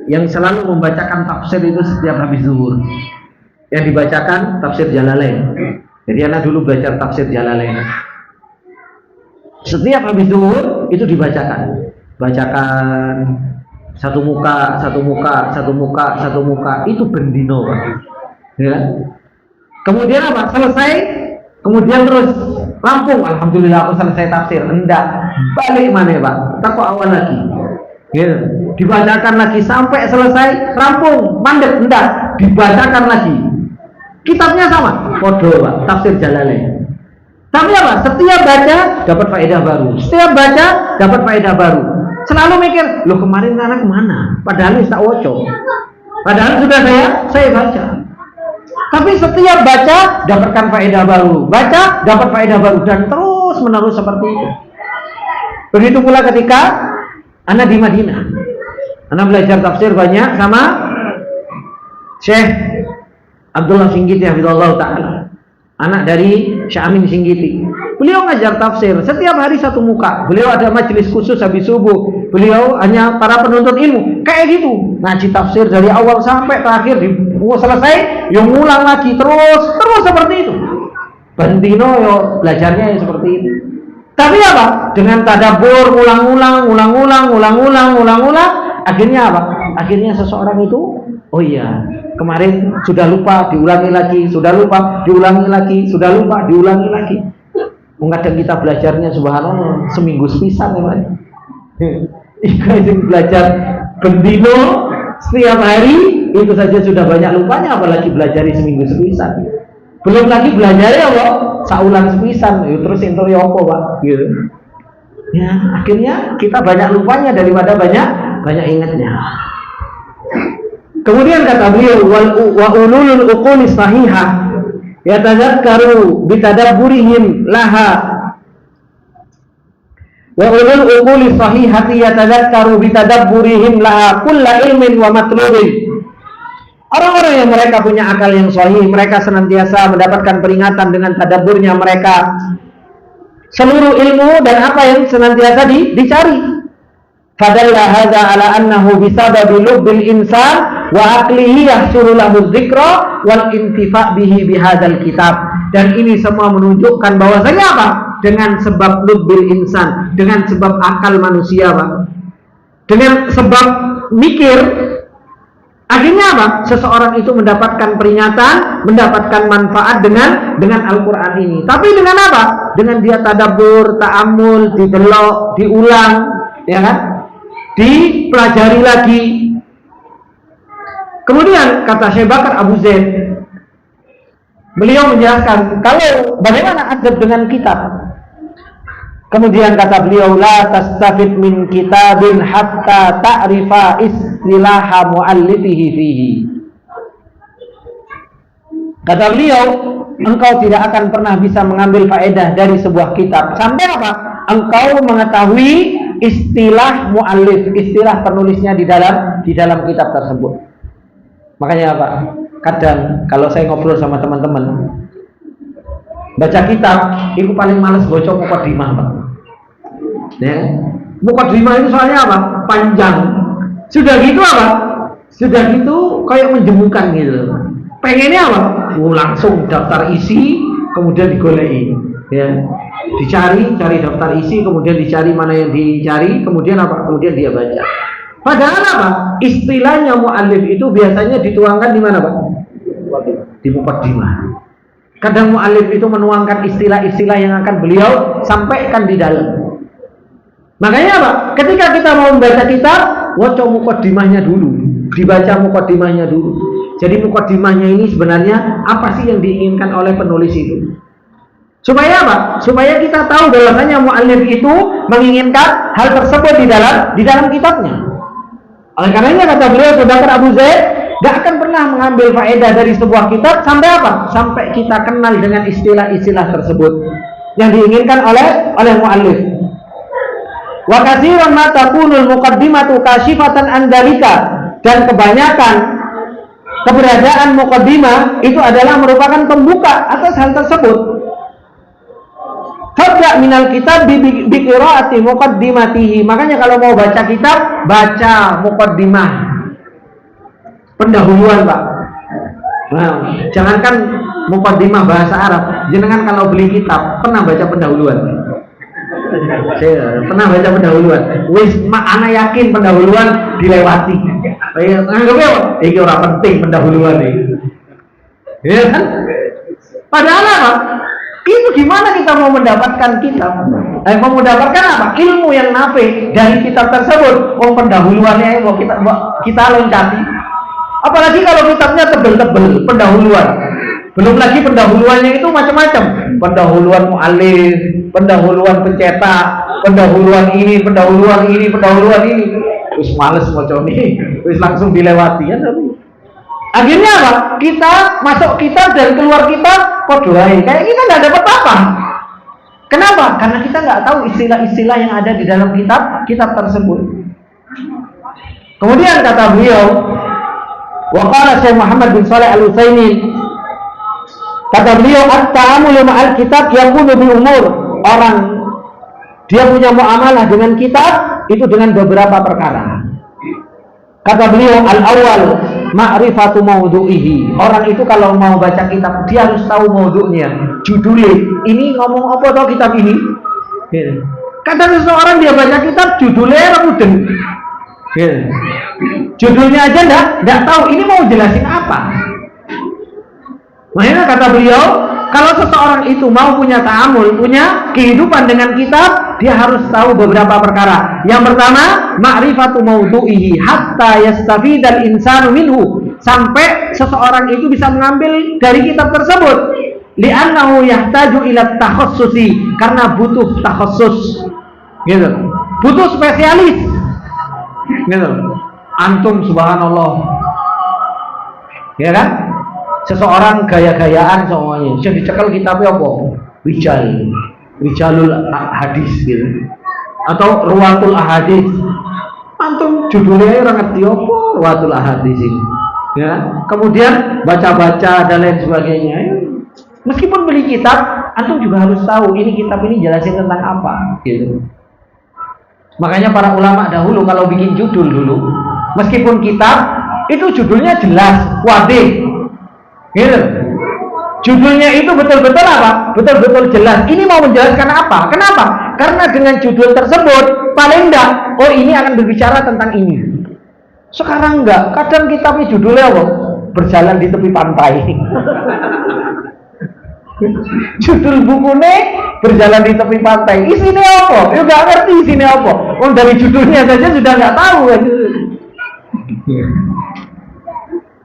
yang selalu membacakan tafsir itu setiap habis zuhur. Yang dibacakan tafsir Jalalain. Jadi anak dulu belajar tafsir Jalalain. Setiap habis zuhur itu dibacakan. Bacakan satu muka, satu muka, satu muka, satu muka, itu bendino Pak. Ya. Kemudian apa? Selesai, kemudian terus rampung. Alhamdulillah aku selesai tafsir. Enggak, balik mana Pak? Takut awal lagi. Ya. Dibacakan lagi sampai selesai, rampung, mandek, enggak, dibacakan lagi. Kitabnya sama, podo Pak, tafsir Jalalain. Tapi apa? Setiap baca dapat faedah baru. Setiap baca dapat faedah baru. Selalu mikir, loh kemarin anak kemana? Padahal tak wocok. Padahal sudah saya baca. Tapi setiap baca dapatkan faedah baru. Baca dapat faedah baru dan terus menerus seperti itu. Begitu pula ketika anak di Madinah. Anak belajar tafsir banyak sama Syekh Abdullah Singgiti hafizallahu taala. Anak dari Syekh Amin Singgiti. Beliau ngajar tafsir setiap hari satu muka. Beliau ada majelis khusus habis subuh. Beliau hanya para penuntut ilmu. Kayak gitu. Ngaji tafsir dari awal sampai terakhir. Mau selesai, yang ngulang lagi terus seperti itu. Bentino yo belajarnya yang seperti itu. Tapi apa? Dengan tadabbur, ulang-ulang. Akhirnya apa? Akhirnya seseorang itu, oh iya, kemarin sudah lupa, diulangi lagi, sudah lupa, diulangi lagi, sudah lupa, diulangi lagi. Kadang kita belajarnya subhanallah seminggu sepisan ya Pak. Ikan belajar bendino setiap hari itu saja sudah banyak lupanya, apalagi belajar seminggu sepisan. Belum lagi belajarnya kok saulan sepisan, terus entar ya apa Pak gitu. Ya, akhirnya kita banyak lupanya daripada banyak ingatnya. Kemudian kata beliau wa ulul uquli sahihah yatadzakkaru bitadabburihim laha wa ulul uquli sahihati yatadzakkaru bitadabburihim laha kulla ilmin wa matlubin. Orang-orang yang mereka punya akal yang sahih, mereka senantiasa mendapatkan peringatan dengan tadabburnya mereka seluruh ilmu dan apa yang senantiasa dicari. Fadalla hadza ala annahu bisababi lubbil insan wa aqlihi yahsulu lahu dzikra wal intifa' bihi bihadzal kitab. Dan ini semua menunjukkan bahwasanya apa? Dengan sebab lubbil insan, dengan sebab akal manusia Pak. Dengan sebab mikir, akhirnya apa? Seseorang itu mendapatkan peringatan, mendapatkan manfaat dengan Al-Qur'an ini. Tapi dengan apa? Dengan dia tadabbur, ta'ammul, didelok, diulang, ya kan? Dipelajari lagi. Kemudian kata Syekh Bakar Abu Zaid, beliau menjelaskan kalau bagaimana adab dengan kitab. Kemudian kata beliau, la tastafid min kitabin hatta ta'rifa istilaha muallifihi fihi. Kata beliau, engkau tidak akan pernah bisa mengambil faedah dari sebuah kitab sampai apa? Engkau mengetahui istilah muallif, istilah penulisnya di dalam kitab tersebut. Makanya apa? Kadang kalau saya ngobrol sama teman-teman baca kitab, itu paling males bocok mukadimah Pak. Ya, mukadimah itu soalnya apa? Panjang. Sudah gitu apa? Sudah gitu kayak menjemukan gitu. Pengennya apa? Langsung daftar isi, kemudian digoleki. Ya, cari daftar isi, kemudian dicari mana yang dicari, kemudian apa? Kemudian dia baca. Padahal apa? Istilahnya muallif itu biasanya dituangkan di mana Pak? Di muqaddimah. Kadang muallif itu menuangkan istilah-istilah yang akan beliau sampaikan di dalam. Makanya apa? Ketika kita mau membaca kitab, waca muqaddimahnya dulu, dibaca muqaddimahnya dulu. Jadi muqaddimahnya ini sebenarnya apa sih yang diinginkan oleh penulis itu? Supaya apa? Supaya kita tahu bahwasanya muallif itu menginginkan hal tersebut di dalam kitabnya. Oleh karenanya kata beliau Syekh Bakar Abu Zaid, gak akan pernah mengambil faedah dari sebuah kitab sampai apa? Sampai kita kenal dengan istilah-istilah tersebut yang diinginkan oleh muallif. Wa katsiran ma takunul muqaddimatu kasyifatan an dzalika, dan kebanyakan keberadaan muqaddimah itu adalah merupakan pembuka atas hal tersebut. Fabda minal kitab bi qiraati muqaddimatihi. Makanya kalau mau baca kitab, baca muqaddimah, pendahuluan, Pak. Nah, jangankan muqaddimah bahasa Arab, jenengan kalau beli kitab pernah baca pendahuluan? Saya pernah baca pendahuluan. Wis ana yakin pendahuluan dilewati. Anggap ya, iki ora penting pendahuluan iki. Ya kan? Padahal apa? Itu gimana kita mau mendapatkan kitab? Mau mendapatkan apa? Ilmu yang nafi dari kitab tersebut. Oh, pendahuluannya mau kita loncati. Apalagi kalau kitabnya tebel-tebel, pendahuluan. Belum lagi pendahuluannya itu macam-macam. Pendahuluan mu'alif, pendahuluan pencetak, pendahuluan ini. Terus males macam ini, terus langsung dilewati ya. Akhirnya apa? Kita masuk kitab dan keluar kitab kodoai. Kayak kita nggak dapat apa. Kenapa? Karena kita nggak tahu istilah-istilah yang ada di dalam kitab tersebut. Kemudian kata beliau, waqala Syekh Muhammad bin Shalih Al-Utsaimin, kata beliau, at-ta'amulu ma'al kitab yakunu bi umur. Orang dia punya muamalah dengan kitab itu dengan beberapa perkara. Kata beliau, al-awwal ma'rifatu maudu'ihi. Orang itu kalau mau baca kitab, dia harus tahu maudu'nya, judulnya. Ini ngomong apa tau kitab ini? Kadang seseorang dia baca kitab, judulnya mudeng. Judulnya aja enggak tahu ini mau jelasin apa. Makanya kata beliau, kalau seseorang itu mau punya ta'amul, punya kehidupan dengan kitab, dia harus tahu beberapa perkara. Yang pertama, ma'rifatu maudu'ihi hatta yastafidal insanu minhu, sampai seseorang itu bisa mengambil dari kitab tersebut. Li'annahu yahtaju ila takhassusi, karena butuh takhassus. Gitu. Butuh spesialis. Gitu. Antum subhanallah. Ya kan? Seseorang gaya-gayaan semuanya. Yang dicekel kitabnya apa? Rijalul hadis gitu. Atau Ruwatul Ahadis. Antum judulnya orang ngerti apa Ruwatul Ahadis ini. Ya. Kemudian baca-baca dan lain sebagainya. Meskipun beli kitab, antum juga harus tahu ini kitab ini jelasin tentang apa gitu. Makanya para ulama dahulu kalau bikin judul dulu, meskipun kitab itu judulnya jelas, wadih. Gitu. Judulnya itu betul-betul apa? Betul-betul jelas. Ini mau menjelaskan apa? Kenapa? Karena dengan judul tersebut paling enggak, oh ini akan berbicara tentang ini. Sekarang enggak. Kadang kitabnya judulnya apa? Berjalan di tepi pantai. Judul bukunya berjalan di tepi pantai. Isinya apa? Ya enggak ngerti isinya apa. Oh dari judulnya saja sudah enggak tahu.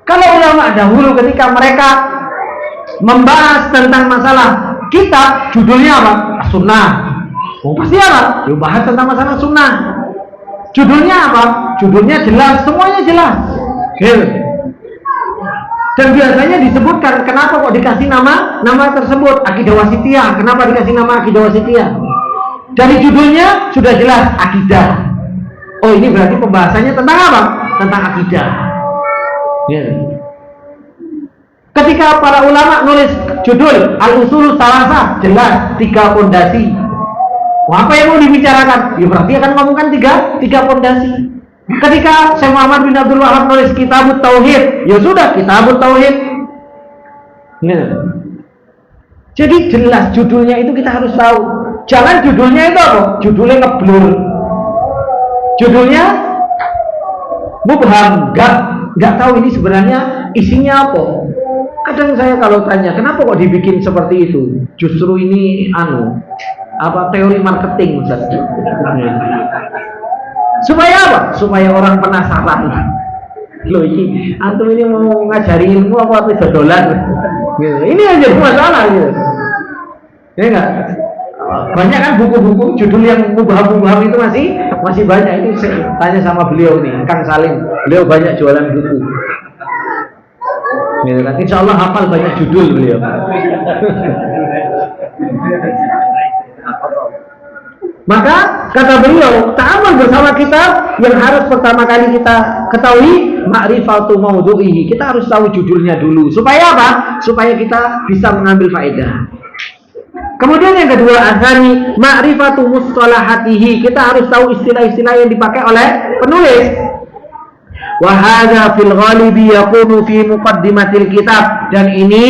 Kalau ulama dahulu ketika mereka membahas tentang masalah kitab, judulnya apa? Sunnah. Oh pasti apa? Bahas tentang masalah sunnah. Judulnya apa? Judulnya jelas, semuanya jelas. Dan biasanya disebutkan, kenapa kok dikasih nama tersebut Akidah Wasithiyah? Kenapa dikasih nama Akidah Wasithiyah? Dari judulnya sudah jelas akidah. Oh ini berarti pembahasannya tentang apa? Tentang akidah. Ya. Ketika para ulama nulis judul Al-Usul Salasah, jelas 3 pondasi. Apa yang mau dibicarakan? Ya berarti akan ngomongkan tiga pondasi. Ketika Syekh Muhammad bin Abdul Wahab nulis Kitabut Tauhid, ya sudah Kitabut Tauhid. Ya. Jadi jelas judulnya itu kita harus tahu. Jangan judulnya itu apa? Judulnya ngeblur. Judulnya mubham, nggak tahu ini sebenarnya isinya apa. Kadang saya kalau tanya, kenapa kok dibikin seperti itu? Justru ini teori marketing, Ustaz. Supaya apa? Supaya orang penasaran. Loh ini antum ini mau ngajari ilmu apa dodolan? Gitu. Ini aja masalah gitu. Ya enggak? Banyak kan buku-buku judul yang mubham-mubham itu masih banyak. Itu saya tanya sama beliau nih, Kang Salim. Beliau banyak jualan buku. Ya kan? Insya Allah hafal banyak judul beliau. Maka kata beliau, ta'amal bersama kitab yang harus pertama kali kita ketahui ma'rifatu maudhu'ihi. Kita harus tahu judulnya dulu. Supaya apa? Supaya kita bisa mengambil faedah. Kemudian yang kedua, azani ma'rifatu mustalahatihi. Kita harus tahu istilah-istilah yang dipakai oleh penulis. Wa hadza fil ghalibi yakunu fi muqaddimatil kitab. Dan ini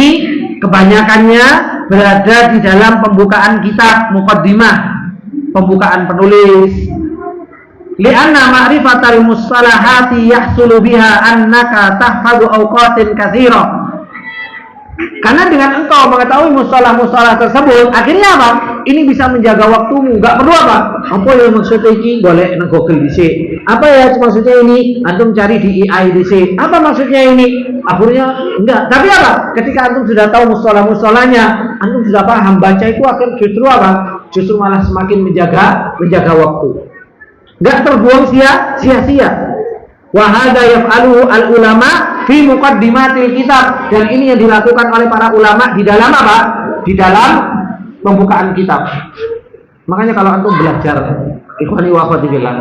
kebanyakannya berada di dalam pembukaan kitab, muqaddimah, pembukaan penulis. Li'anna ma'rifatal mustalahati yahsulu biha annaka tahfadhu awqatin katsira. Karena dengan engkau mengetahui mustalah-mustalah tersebut, akhirnya apa? Ini bisa menjaga waktumu. Enggak perlu apa? Apa yang maksudnya ini? Boleh nang Google dhisik. Apa ya maksudnya ini? Antum cari di AI dhisik. Apa maksudnya ini? Akhirnya enggak. Tapi apa? Ketika antum sudah tahu mustalah-mustalahnya, antum sudah paham, baca itu akan justru apa? Justru malah semakin menjaga waktu. Enggak terbuang sia-sia. Wa hadza yaf'aluhu al-ulama fi muqaddimatil kitab. Dan ini yang dilakukan oleh para ulama di dalam apa? Di dalam pembukaan kitab. Makanya kalau antum belajar ikhwani wa akhwati fillah,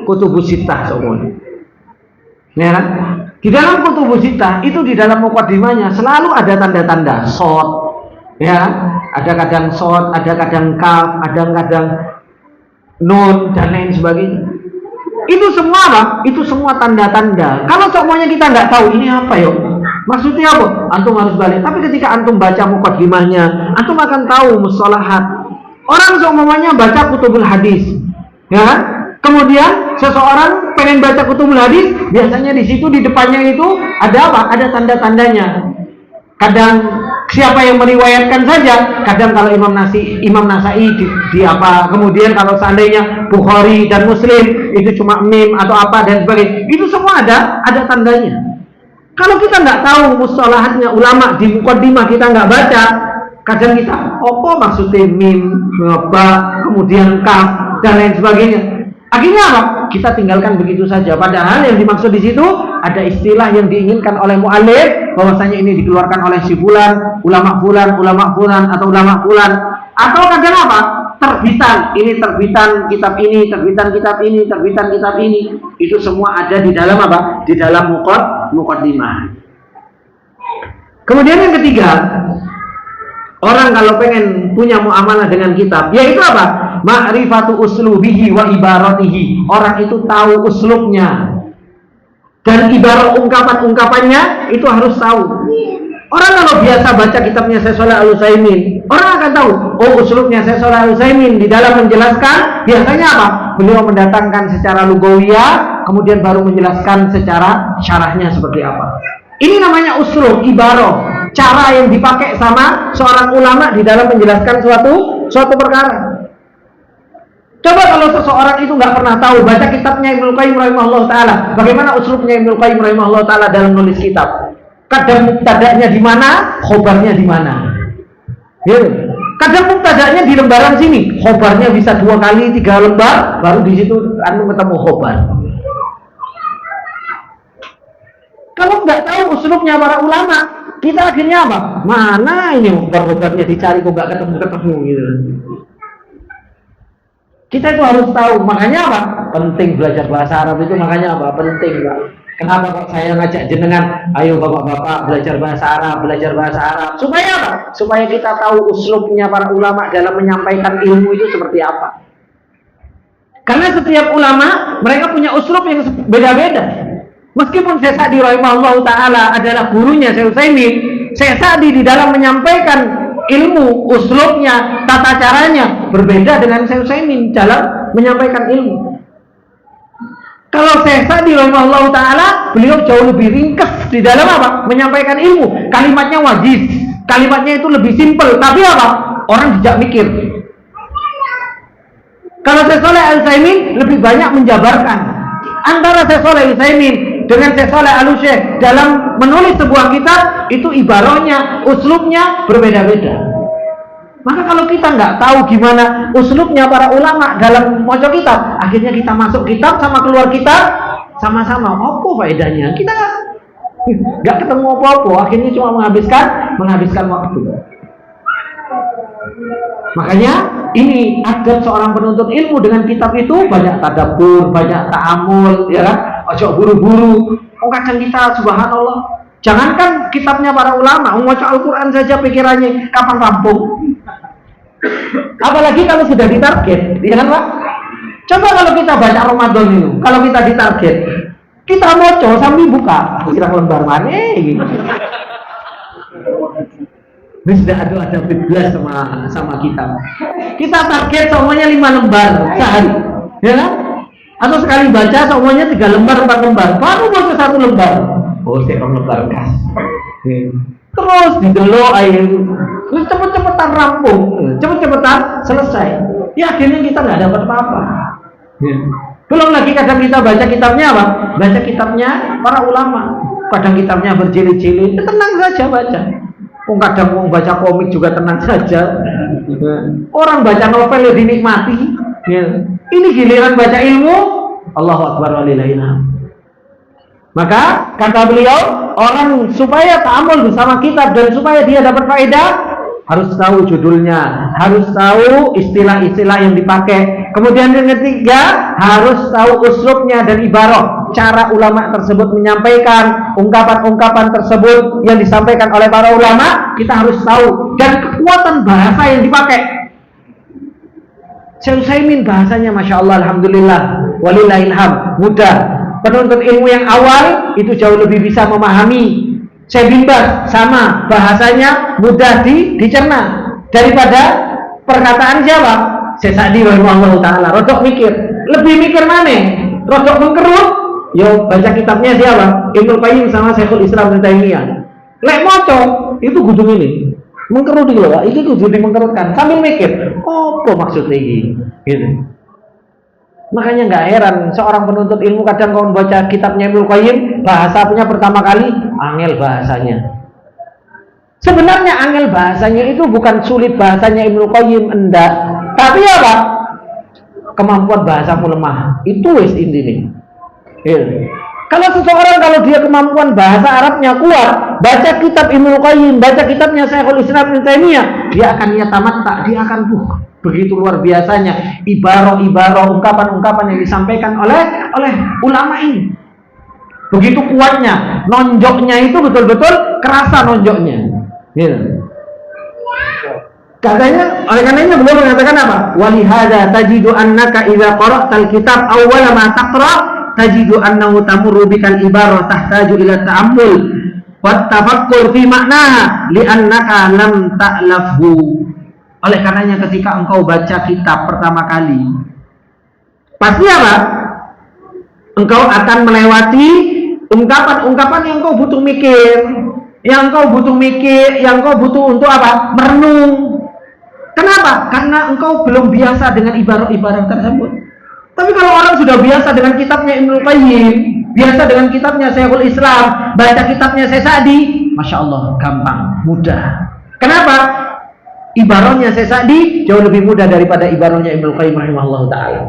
kutubus sittah semuanya. Ya kan? Di dalam kutubus sittah itu di dalam muqaddimahnya selalu ada tanda-tanda short. Ya, ada kadang short, ada kadang kaf, ada kadang nun dan lain sebagainya. Itu semua apa? Itu semua tanda-tanda. Kalau semuanya kita nggak tahu ini apa yuk? Maksudnya apa? Antum harus balik. Tapi ketika antum baca muqaddimahnya, antum akan tahu mustalahat. Orang seumpamanya baca kutubul hadis, ya kan? Kemudian seseorang pengen baca kutubul hadis, biasanya di situ di depannya itu ada apa? Ada tanda-tandanya. Kadang siapa yang meriwayatkan saja, kadang kalau Imam Nasai di apa, kemudian kalau seandainya Bukhari dan Muslim itu cuma mim atau apa dan sebagainya, itu semua ada tandanya. Kalau kita nggak tahu mustalahatnya ulama di muqaddimah, kita nggak baca, kadang kita apa maksudnya mim, ba, kemudian kaf dan lain sebagainya. Akhirnya apa? Kita tinggalkan begitu saja. Padahal yang dimaksud di situ ada istilah yang diinginkan oleh mu'allif, bahwasanya ini dikeluarkan oleh si fulan, ulama fulan, atau ulama fulan. Atau kadang apa? Terbitan. Ini terbitan kitab ini, terbitan kitab ini, terbitan kitab ini. Itu semua ada di dalam apa? Di dalam muqaddimah. Kemudian yang ketiga, orang kalau pengen punya muamalah dengan kitab, yaitu apa? Ma'rifatu uslubihi wa ibaratihi. Orang itu tahu uslubnya dan ibarat ungkapan-ungkapannya itu harus tahu. Orang kalau biasa baca kitabnya Syekh Shalih Al-Utsaimin, orang akan tahu, oh uslubnya Syekh Shalih Al-Utsaimin di dalam menjelaskan, biasanya apa? Beliau mendatangkan secara lugawiyah, kemudian baru menjelaskan secara syarahnya seperti apa. Ini namanya uslub, ibarah, cara yang dipakai sama seorang ulama di dalam menjelaskan suatu perkara. Coba kalau seseorang itu nggak pernah tahu baca kitabnya Ibnu Qayyim rahimahullah taala, bagaimana uslubnya Ibnu Qayyim rahimahullah taala dalam nulis kitab? Kadang mubtada'nya di mana, khobarnya di mana. Ya. Kadang mubtada'nya di lembaran sini, khobarnya bisa 2 kali 3 lembar, baru di situ anu ketemu khobar. Kalau nggak tahu uslubnya para ulama, kita akhirnya apa? Mana ini khobar-khobarnya dicari kok nggak ketemu gitu. Kita itu harus tahu, makanya apa? Penting belajar bahasa Arab itu, makanya apa? Penting, Pak. Kenapa kok saya ngajak jenengan, ayo bapak-bapak belajar bahasa Arab. Supaya apa? Supaya kita tahu uslubnya para ulama dalam menyampaikan ilmu itu seperti apa. Karena setiap ulama, mereka punya uslub yang beda-beda. Meskipun Syekh Sa'di rahimahullah ta'ala adalah gurunya Syekh Utsaimin, Syekh Sa'di di dalam menyampaikan ilmu, uslubnya, tata caranya berbeda dengan Syekh Utsaimin dalam menyampaikan ilmu. Kalau Syekh Sa'di rahimahullah ta'ala, beliau jauh lebih ringkas di dalam apa? Menyampaikan ilmu. Kalimatnya wajiz, kalimatnya itu lebih simpel, tapi apa? Orang tidak mikir. Kalau Syekh Shalih Al-Utsaimin lebih banyak menjabarkan. Antara Syekh Shalih Al-Utsaimin dengan Syekh Shalih Al-Utsaimin dalam menulis sebuah kitab, itu ibarahnya, uslubnya berbeda-beda. Maka kalau kita nggak tahu gimana uslubnya para ulama dalam baca kitab, akhirnya kita masuk kitab sama keluar kitab sama-sama, apa faedahnya? Kita nggak ketemu apa-apa, akhirnya cuma menghabiskan waktu. Makanya ini adab seorang penuntut ilmu dengan kitab itu banyak tadabbur, banyak ta'amul, ya kan? Ojo buru-buru. Oh kadang kita subhanallah, jangankan kitabnya para ulama, membaca Al-Quran saja pikirannya kapan rampung. Apalagi kalau sudah ditarget, ya kan Pak? Coba kalau kita baca Ramadan itu, kalau kita ditarget, kita moco sambil buka, kira lembar mana gitu. Ini sudah ada 15 sama kita. Kita target semuanya 5 lembar sehari, ya kan? Atau sekali baca semuanya 3 lembar, 4 lembar, baru baca 1 lembar. Oh, 1 lembar kas. Terus didelok air, terus cepet-cepetan rampung, cepet-cepetan selesai. Ya akhirnya kita nggak dapat apa-apa. Belum lagi kadang kita baca kitabnya apa? Baca kitabnya para ulama. Kadang kitabnya berjilid-jilid, tenang saja baca. Kadang mau baca komik juga tenang saja. Orang baca novel ya dinikmati. Ini giliran baca ilmu, Allahu Akbar walillahil hamd. Maka kata beliau, orang supaya ta'amul bersama kitab dan supaya dia dapat faedah, harus tahu judulnya, harus tahu istilah-istilah yang dipakai. Kemudian yang ketiga, harus tahu uslubnya dan ibarah, cara ulama tersebut menyampaikan ungkapan-ungkapan tersebut yang disampaikan oleh para ulama, kita harus tahu, dan kekuatan bahasa yang dipakai. Syekh Utsaimin bahasanya Masya Allah, Alhamdulillah, walillahil hamd, mudah. Penuntut ilmu yang awal itu jauh lebih bisa memahami. Syekh bin Baz sama, bahasanya mudah dicerna daripada perkataan Jawa. Syekh Sa'di rahimahullah taala rodok mikir, lebih mikir mana? Rodok mengkerut, yo baca kitabnya siapa? Ibnu Qayyim sama Syekhul Islam Ibnu Taimiyah. Lek moco itu gudung ini mengkerut iki lho, iki kudu dimengkerutkan sambil mikir, apa maksudnya ini? Gitu. Makanya nggak heran seorang penuntut ilmu kadang kalau baca kitabnya Ibnu Qayyim, bahasanya pertama kali angel bahasanya. Sebenarnya angel bahasanya itu bukan sulit bahasanya Ibnu Qayyim, enggak. Tapi apa? Kemampuan bahasamu lemah. Itu wis intine. Kalau seseorang kalau dia kemampuan bahasa Arabnya kuat, baca kitab Ibnu Qayyim, baca kitabnya Syekhul Islam Ibnu Taimiyah, dia akan yatamatta, dia akan begitu luar biasanya ibarah-ibarah, ungkapan-ungkapan yang disampaikan oleh ulama ini. Begitu kuatnya, nonjoknya itu betul-betul kerasa nonjoknya. Katanya, oleh karenanya beliau mengatakan apa? Walihada tajidu annaka idza qara'tal kitab awwala ma taqra tajidu annahu tamurru bikal ibarah tahtaju ila ta'ammul wa tafakkur fi maknaha li'annaka lam ta'lafhu. Oleh karenanya ketika engkau baca kitab pertama kali, pasti apa? Engkau akan melewati ungkapan-ungkapan yang engkau butuh mikir, yang engkau butuh untuk apa? Merenung. Kenapa? Karena engkau belum biasa dengan ibarat-ibarat tersebut. Tapi kalau orang sudah biasa dengan kitabnya Ibnu Qayyim, biasa dengan kitabnya Syekhul Islam, baca kitabnya Syekh Sa'di, Masya Allah, gampang, mudah. Kenapa? Ibaratnya Syekh Sa'di jauh lebih mudah daripada ibaratnya Ibnu Qayyim rahimahullah ta'ala.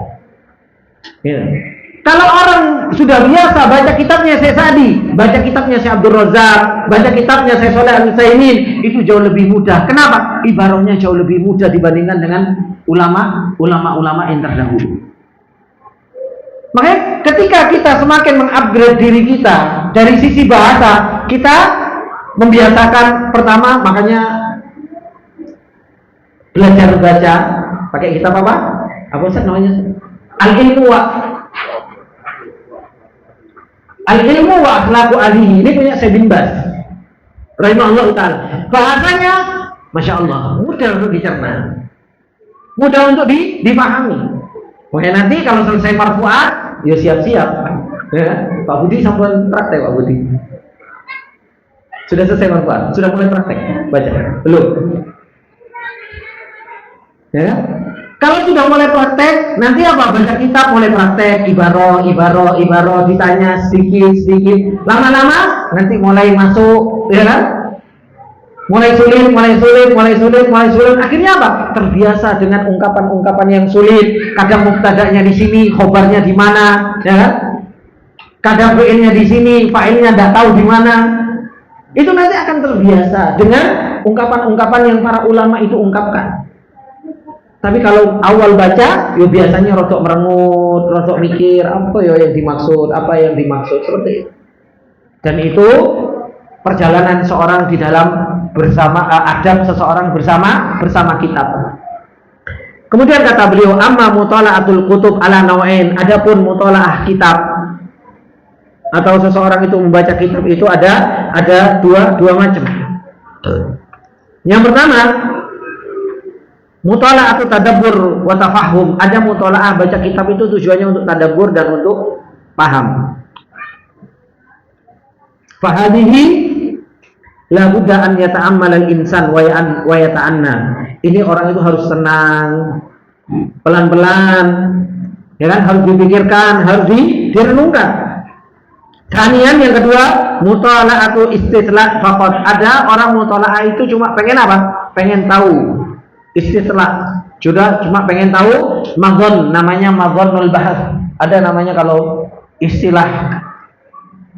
Kalau orang sudah biasa baca kitabnya Syekh Sa'di, baca kitabnya Syekh Abdul Razak, baca kitabnya Syekh Shalih Al-Utsaimin, itu jauh lebih mudah. Kenapa? Ibaratnya jauh lebih mudah dibandingkan dengan ulama-ulama yang terdahulu. Makanya ketika kita semakin mengupgrade diri kita dari sisi bahasa, kita membiasakan pertama, makanya belajar baca pakai kitab apa? Apa sih namanya? Al-ilmu wa akhlaqu ahlihi. Ini punya Syekh bin Baz rahimahullah taala. Bahasanya Masya Allah, mudah untuk dicerna, mudah untuk dipahami. Oke, nanti kalau selesai marfu'at, ya siap-siap. Ya, Pak Budi sampai praktek Pak Budi. Sudah selesai marfu'at, sudah mulai praktek baca. Belum? Ya. Kalau sudah mulai praktek, nanti apa? Baca kitab mulai praktek, ibarah, ditanya sedikit. Lama-lama nanti mulai masuk, ya kan? Mulai sulit. Akhirnya apa? Terbiasa dengan ungkapan-ungkapan yang sulit. Kadang mubtada'nya di sini, khobarnya di mana, ya kan? Kadang fi'ilnya di sini, fa'ilnya tidak tahu di mana. Itu nanti akan terbiasa dengan ungkapan-ungkapan yang para ulama itu ungkapkan. Tapi kalau awal baca, yo biasanya rotok merengut, rotok mikir apa yo yang dimaksud, seperti itu. Dan itu perjalanan seorang di dalam bersama adab seseorang bersama kitab. Kemudian kata beliau, amma mutala'atul kutub ala nawain. Adapun mutalaah kitab atau seseorang itu membaca kitab itu ada dua macam. Yang pertama, mutalaah atau tadabbur wa tafahum. Ada mutalaah baca kitab itu tujuannya untuk tadabbur dan untuk paham. Fahadihi la budda an yata'ammal al-insan wa yata'anna. Ini orang itu harus tenang, pelan-pelan, ya kan, harus dipikirkan, harus direnungkan. Keanian yang kedua, mutala'atu istitla' faqat. Ada orang mutala'ah itu cuma pengen apa? Pengen tahu. Istitla' juga cuma pengen tahu madhon, namanya madhonul bahas. Ada namanya kalau istilah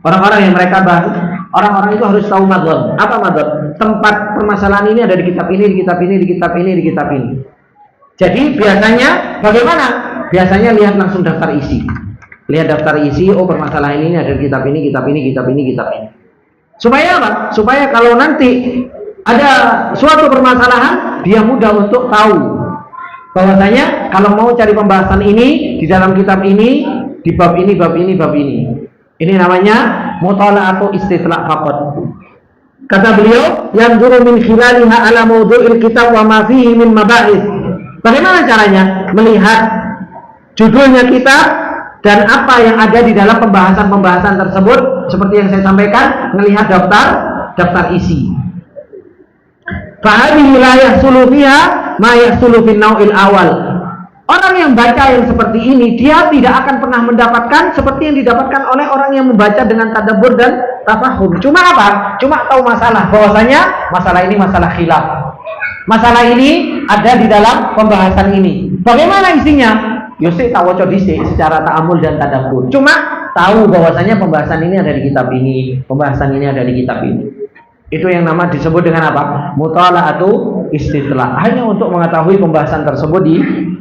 orang-orang yang mereka bahas, orang-orang itu harus tahu madhon. Apa madhon? Tempat permasalahan ini ada di kitab ini, di kitab ini, di kitab ini, di kitab ini. Jadi biasanya bagaimana? Biasanya lihat langsung daftar isi. Lihat daftar isi, oh permasalahan ini ada di kitab ini, kitab ini, kitab ini, kitab ini. Supaya apa? Supaya kalau nanti ada suatu permasalahan, dia mudah untuk tahu bahwasanya kalau mau cari pembahasan ini di dalam kitab ini, di bab ini, bab ini, bab ini. Ini namanya mutala atau istitla' faqat. Kata beliau, yang zuru min khilaliha ala mawdu'il kitab wa ma fihi min mabahis. Bagaimana caranya? Melihat judulnya kitab dan apa yang ada di dalam pembahasan-pembahasan tersebut, seperti yang saya sampaikan, melihat daftar isi. Fahadhihi la yahsulu fiha ma yahsulu fin nau'il awal. Orang yang baca yang seperti ini, dia tidak akan pernah mendapatkan seperti yang didapatkan oleh orang yang membaca dengan tadabbur dan tafahum. Cuma apa? Cuma tahu masalah, bahwasanya masalah ini masalah khilaf. Masalah ini ada di dalam pembahasan ini. Bagaimana isinya? Yosef tak waca dhisik secara ta'amul dan tadabbur. Cuma tahu bahwasanya pembahasan ini ada di kitab ini, pembahasan ini ada di kitab ini. Itu yang nama disebut dengan apa? Mutala'atu istitla'. Hanya untuk mengetahui pembahasan tersebut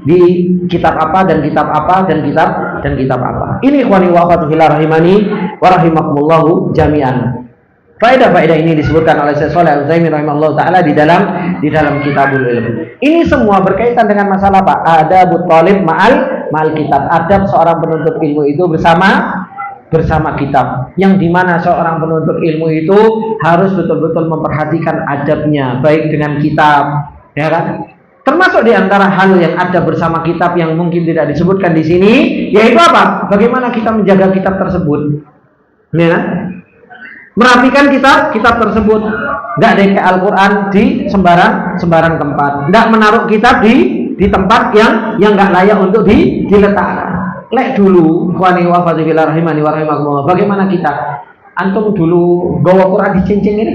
di kitab apa dan kitab apa dan kitab apa. Ini ikhwani wa akhwati fillah rahimani wa rahimakumullahu jami'an. Faedah-faedah ini disebutkan oleh Syekh Shalih Al-Utsaimin rahimahullah taala di dalam Kitabul Ilm. Ini semua berkaitan dengan masalah apa? Adabut thalib ma'al kitab. Adab seorang penuntut ilmu itu bersama kitab. Yang dimana seorang penuntut ilmu itu harus betul-betul memperhatikan adabnya, baik dengan kitab, ya kan? Termasuk di antara hal yang ada bersama kitab yang mungkin tidak disebutkan di sini, yaitu apa? Bagaimana kita menjaga kitab tersebut, ya? Merapikan kitab tersebut, nggak deke Al-Quran di sembarang tempat, nggak menaruh kitab di tempat yang nggak layak untuk diletakkan. Lek dulu, ikhwani wa akhwati fillah rahimani wa rahimakumullah, bagaimana kita? Antum dulu bawa Quran di cincin ini,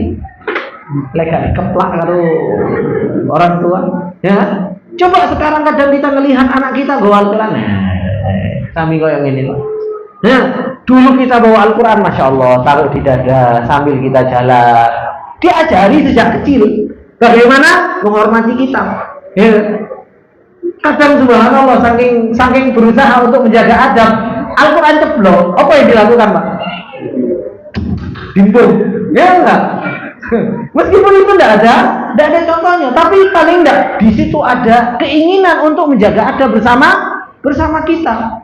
lek gak dikeplak karo orang tua, ya. Coba sekarang kadang kita melihat anak kita bawa Al-Quran, kami goyang ini loh. Nah, dulu kita bawa Al-Quran, Masya Allah, taruh di dada sambil kita jalan. Diajari sejak kecil bagaimana menghormati kitab, ya. Kadang subhanallah, saking berusaha untuk menjaga adab, Al-Quran ceblok. Apa yang dilakukan, Pak? Bimbung, ya enggak? Meskipun itu tidak ada contohnya, tapi paling enggak di situ ada keinginan untuk menjaga adab bersama kita.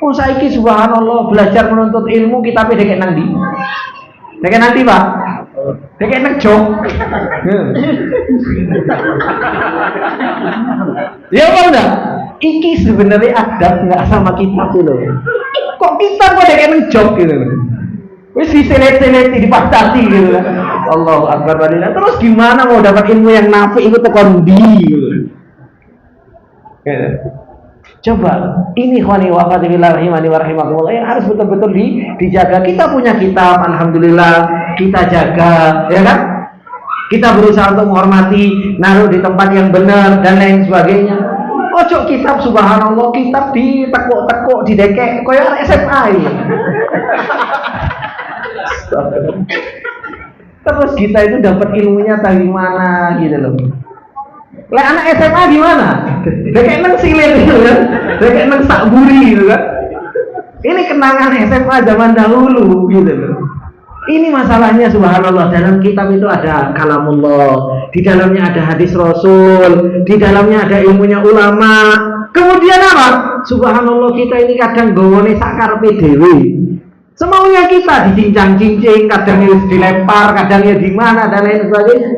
Oh, saiki subhanallah belajar menuntut ilmu kita dekek nang ndi? Dekek nanti, Pak. Dekek nang jok. Ya apa enggak? Iki sebenarnya adab enggak sama kitab itu loh. Kok kitab kok dekek nang jok gitu loh. Wis diselet-seleti, dipastati gitu kan. Allahu akbar walillah. Terus gimana mau dapat ilmu yang nafi itu tekon ndi gitu. Coba, ini ikhwani wa akhwati fillah rahimani wa rahimakumullah yang harus betul-betul dijaga. Kita punya kitab, alhamdulillah, kita jaga, ya kan? Kita berusaha untuk menghormati, naruh di tempat yang benar dan lain sebagainya. Ojo kitab subhanallah, kitab ditekuk-tekuk, didekek koyo SMA ini. Terus kita itu dapat ilmunya dari mana gitu loh. Lek anak SMA gimana? kayak nang silir gitu kan, kayak nang sakburi gitu kan. Ini kenangan SMA zaman dahulu gitu loh. Ini masalahnya subhanallah, dalam kitab itu ada kalamullah, di dalamnya ada hadis Rasul, di dalamnya ada ilmunya ulama. Kemudian apa? Subhanallah, kita ini kadang gowone sakarepe dhewe. Semaunya kita dicincang-cincing, kadang dilempar, kadang di mana dan lain sebagainya.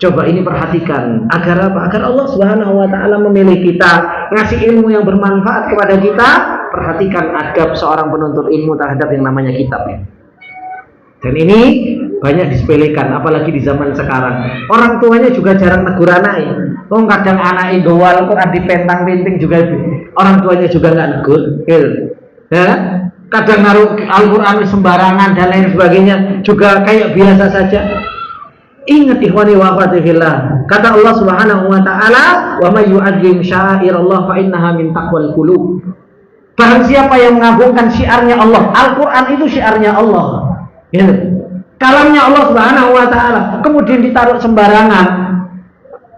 Coba ini perhatikan, agar apa? Agar Allah Subhanahu wa taala memilih kita, ngasih ilmu yang bermanfaat kepada kita. Perhatikan adab seorang penuntut ilmu terhadap yang namanya kitab. Dan ini banyak disepelekan, apalagi di zaman sekarang. Orang tuanya juga jarang negur anaknya. Oh, kadang anaknya gowal Quran dipentang-penting juga, orang tuanya juga nggak negur. Ya? Kadang naruh Al-Quran sembarangan dan lain sebagainya juga kayak biasa saja. Ingat ikhwani wa akhwati fillah, kata Allah Subhanahu wa taala, "Wa may yu'azzim sya'airallah fa innaha min taqwal qulub." Barang siapa yang mengagungkan syiarnya Allah, Al-Qur'an itu syiarnya Allah. Ya. Kalamnya Allah Subhanahu wa taala, kemudian ditaruh sembarangan.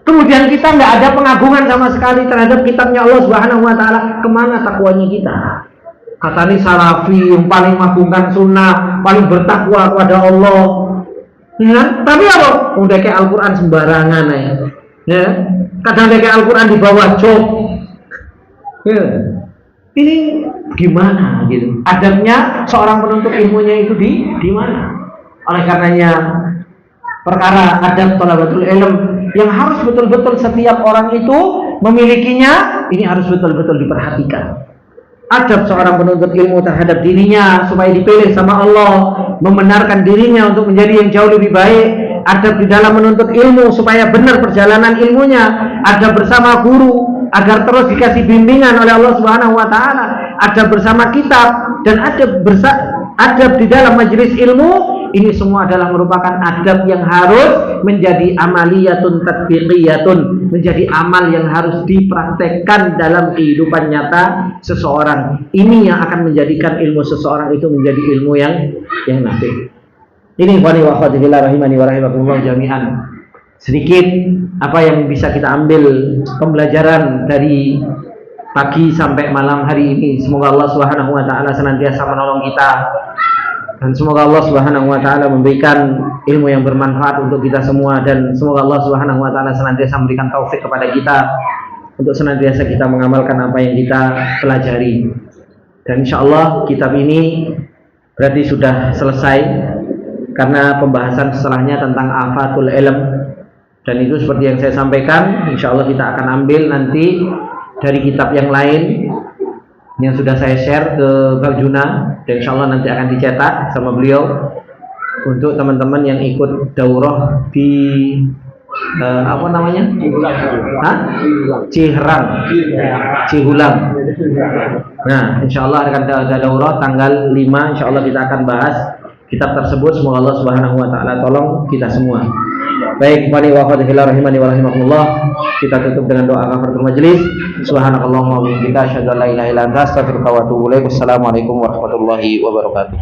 Kemudian kita nggak ada pengagungan sama sekali terhadap kitabnya Allah Subhanahu wa taala, kemana takwanya kita? Kata ini salafi yang paling mengagungkan sunnah, paling bertakwa kepada Allah. Ya, tapi apa? Udah kayak Al-Quran sembarangan ya. Kadang kayak Al-Quran di bawah jok. Ya. Ini gimana gitu? Adabnya seorang penuntut ilmunya itu di mana? Oleh karenanya perkara adab thalabatul ilm yang harus betul-betul setiap orang itu memilikinya, ini harus betul-betul diperhatikan. Adab seorang penuntut ilmu terhadap dirinya supaya dipilih sama Allah, membenarkan dirinya untuk menjadi yang jauh lebih baik. Adab di dalam menuntut ilmu supaya benar perjalanan ilmunya. Adab bersama guru agar terus dikasih bimbingan oleh Allah Subhanahu wa taala. Adab bersama kitab dan adab di dalam majelis ilmu. Ini semua adalah merupakan adab yang harus menjadi amaliyatun tatbiqiyatun, menjadi amal yang harus dipraktekkan dalam kehidupan nyata seseorang. Ini yang akan menjadikan ilmu seseorang itu menjadi ilmu yang nafi. Ini ikhwani wa akhwati fillah rahimani wa rahimakumullah jami'an. Sedikit apa yang bisa kita ambil pembelajaran dari pagi sampai malam hari ini. Semoga Allah Subhanahu wa taala senantiasa menolong kita. Dan semoga Allah Subhanahu wa taala memberikan ilmu yang bermanfaat untuk kita semua, dan semoga Allah Subhanahu wa taala senantiasa memberikan taufik kepada kita untuk senantiasa kita mengamalkan apa yang kita pelajari. Dan insyaallah kitab ini berarti sudah selesai, karena pembahasan setelahnya tentang afatul ilm, dan itu seperti yang saya sampaikan, insyaallah kita akan ambil nanti dari kitab yang lain yang sudah saya share ke Bang Juna, dan insyaallah nanti akan dicetak sama beliau untuk teman-teman yang ikut daurah di apa namanya? Cihulang. Nah, insyaallah akan ada daurah tanggal 5, insyaallah kita akan bahas kitab tersebut. Semoga Allah Subhanahu wa taala tolong kita semua. Baik, wali wa qadhillah rahimani wa rahimakumullah. Kita tutup dengan doa kafaratul majlis. Subhanakallahumma wa bihamdika asyhadu an la ilaha illa anta astaghfiruka wa atubu ilaik. Wassalamualaikum warahmatullahi wabarakatuh.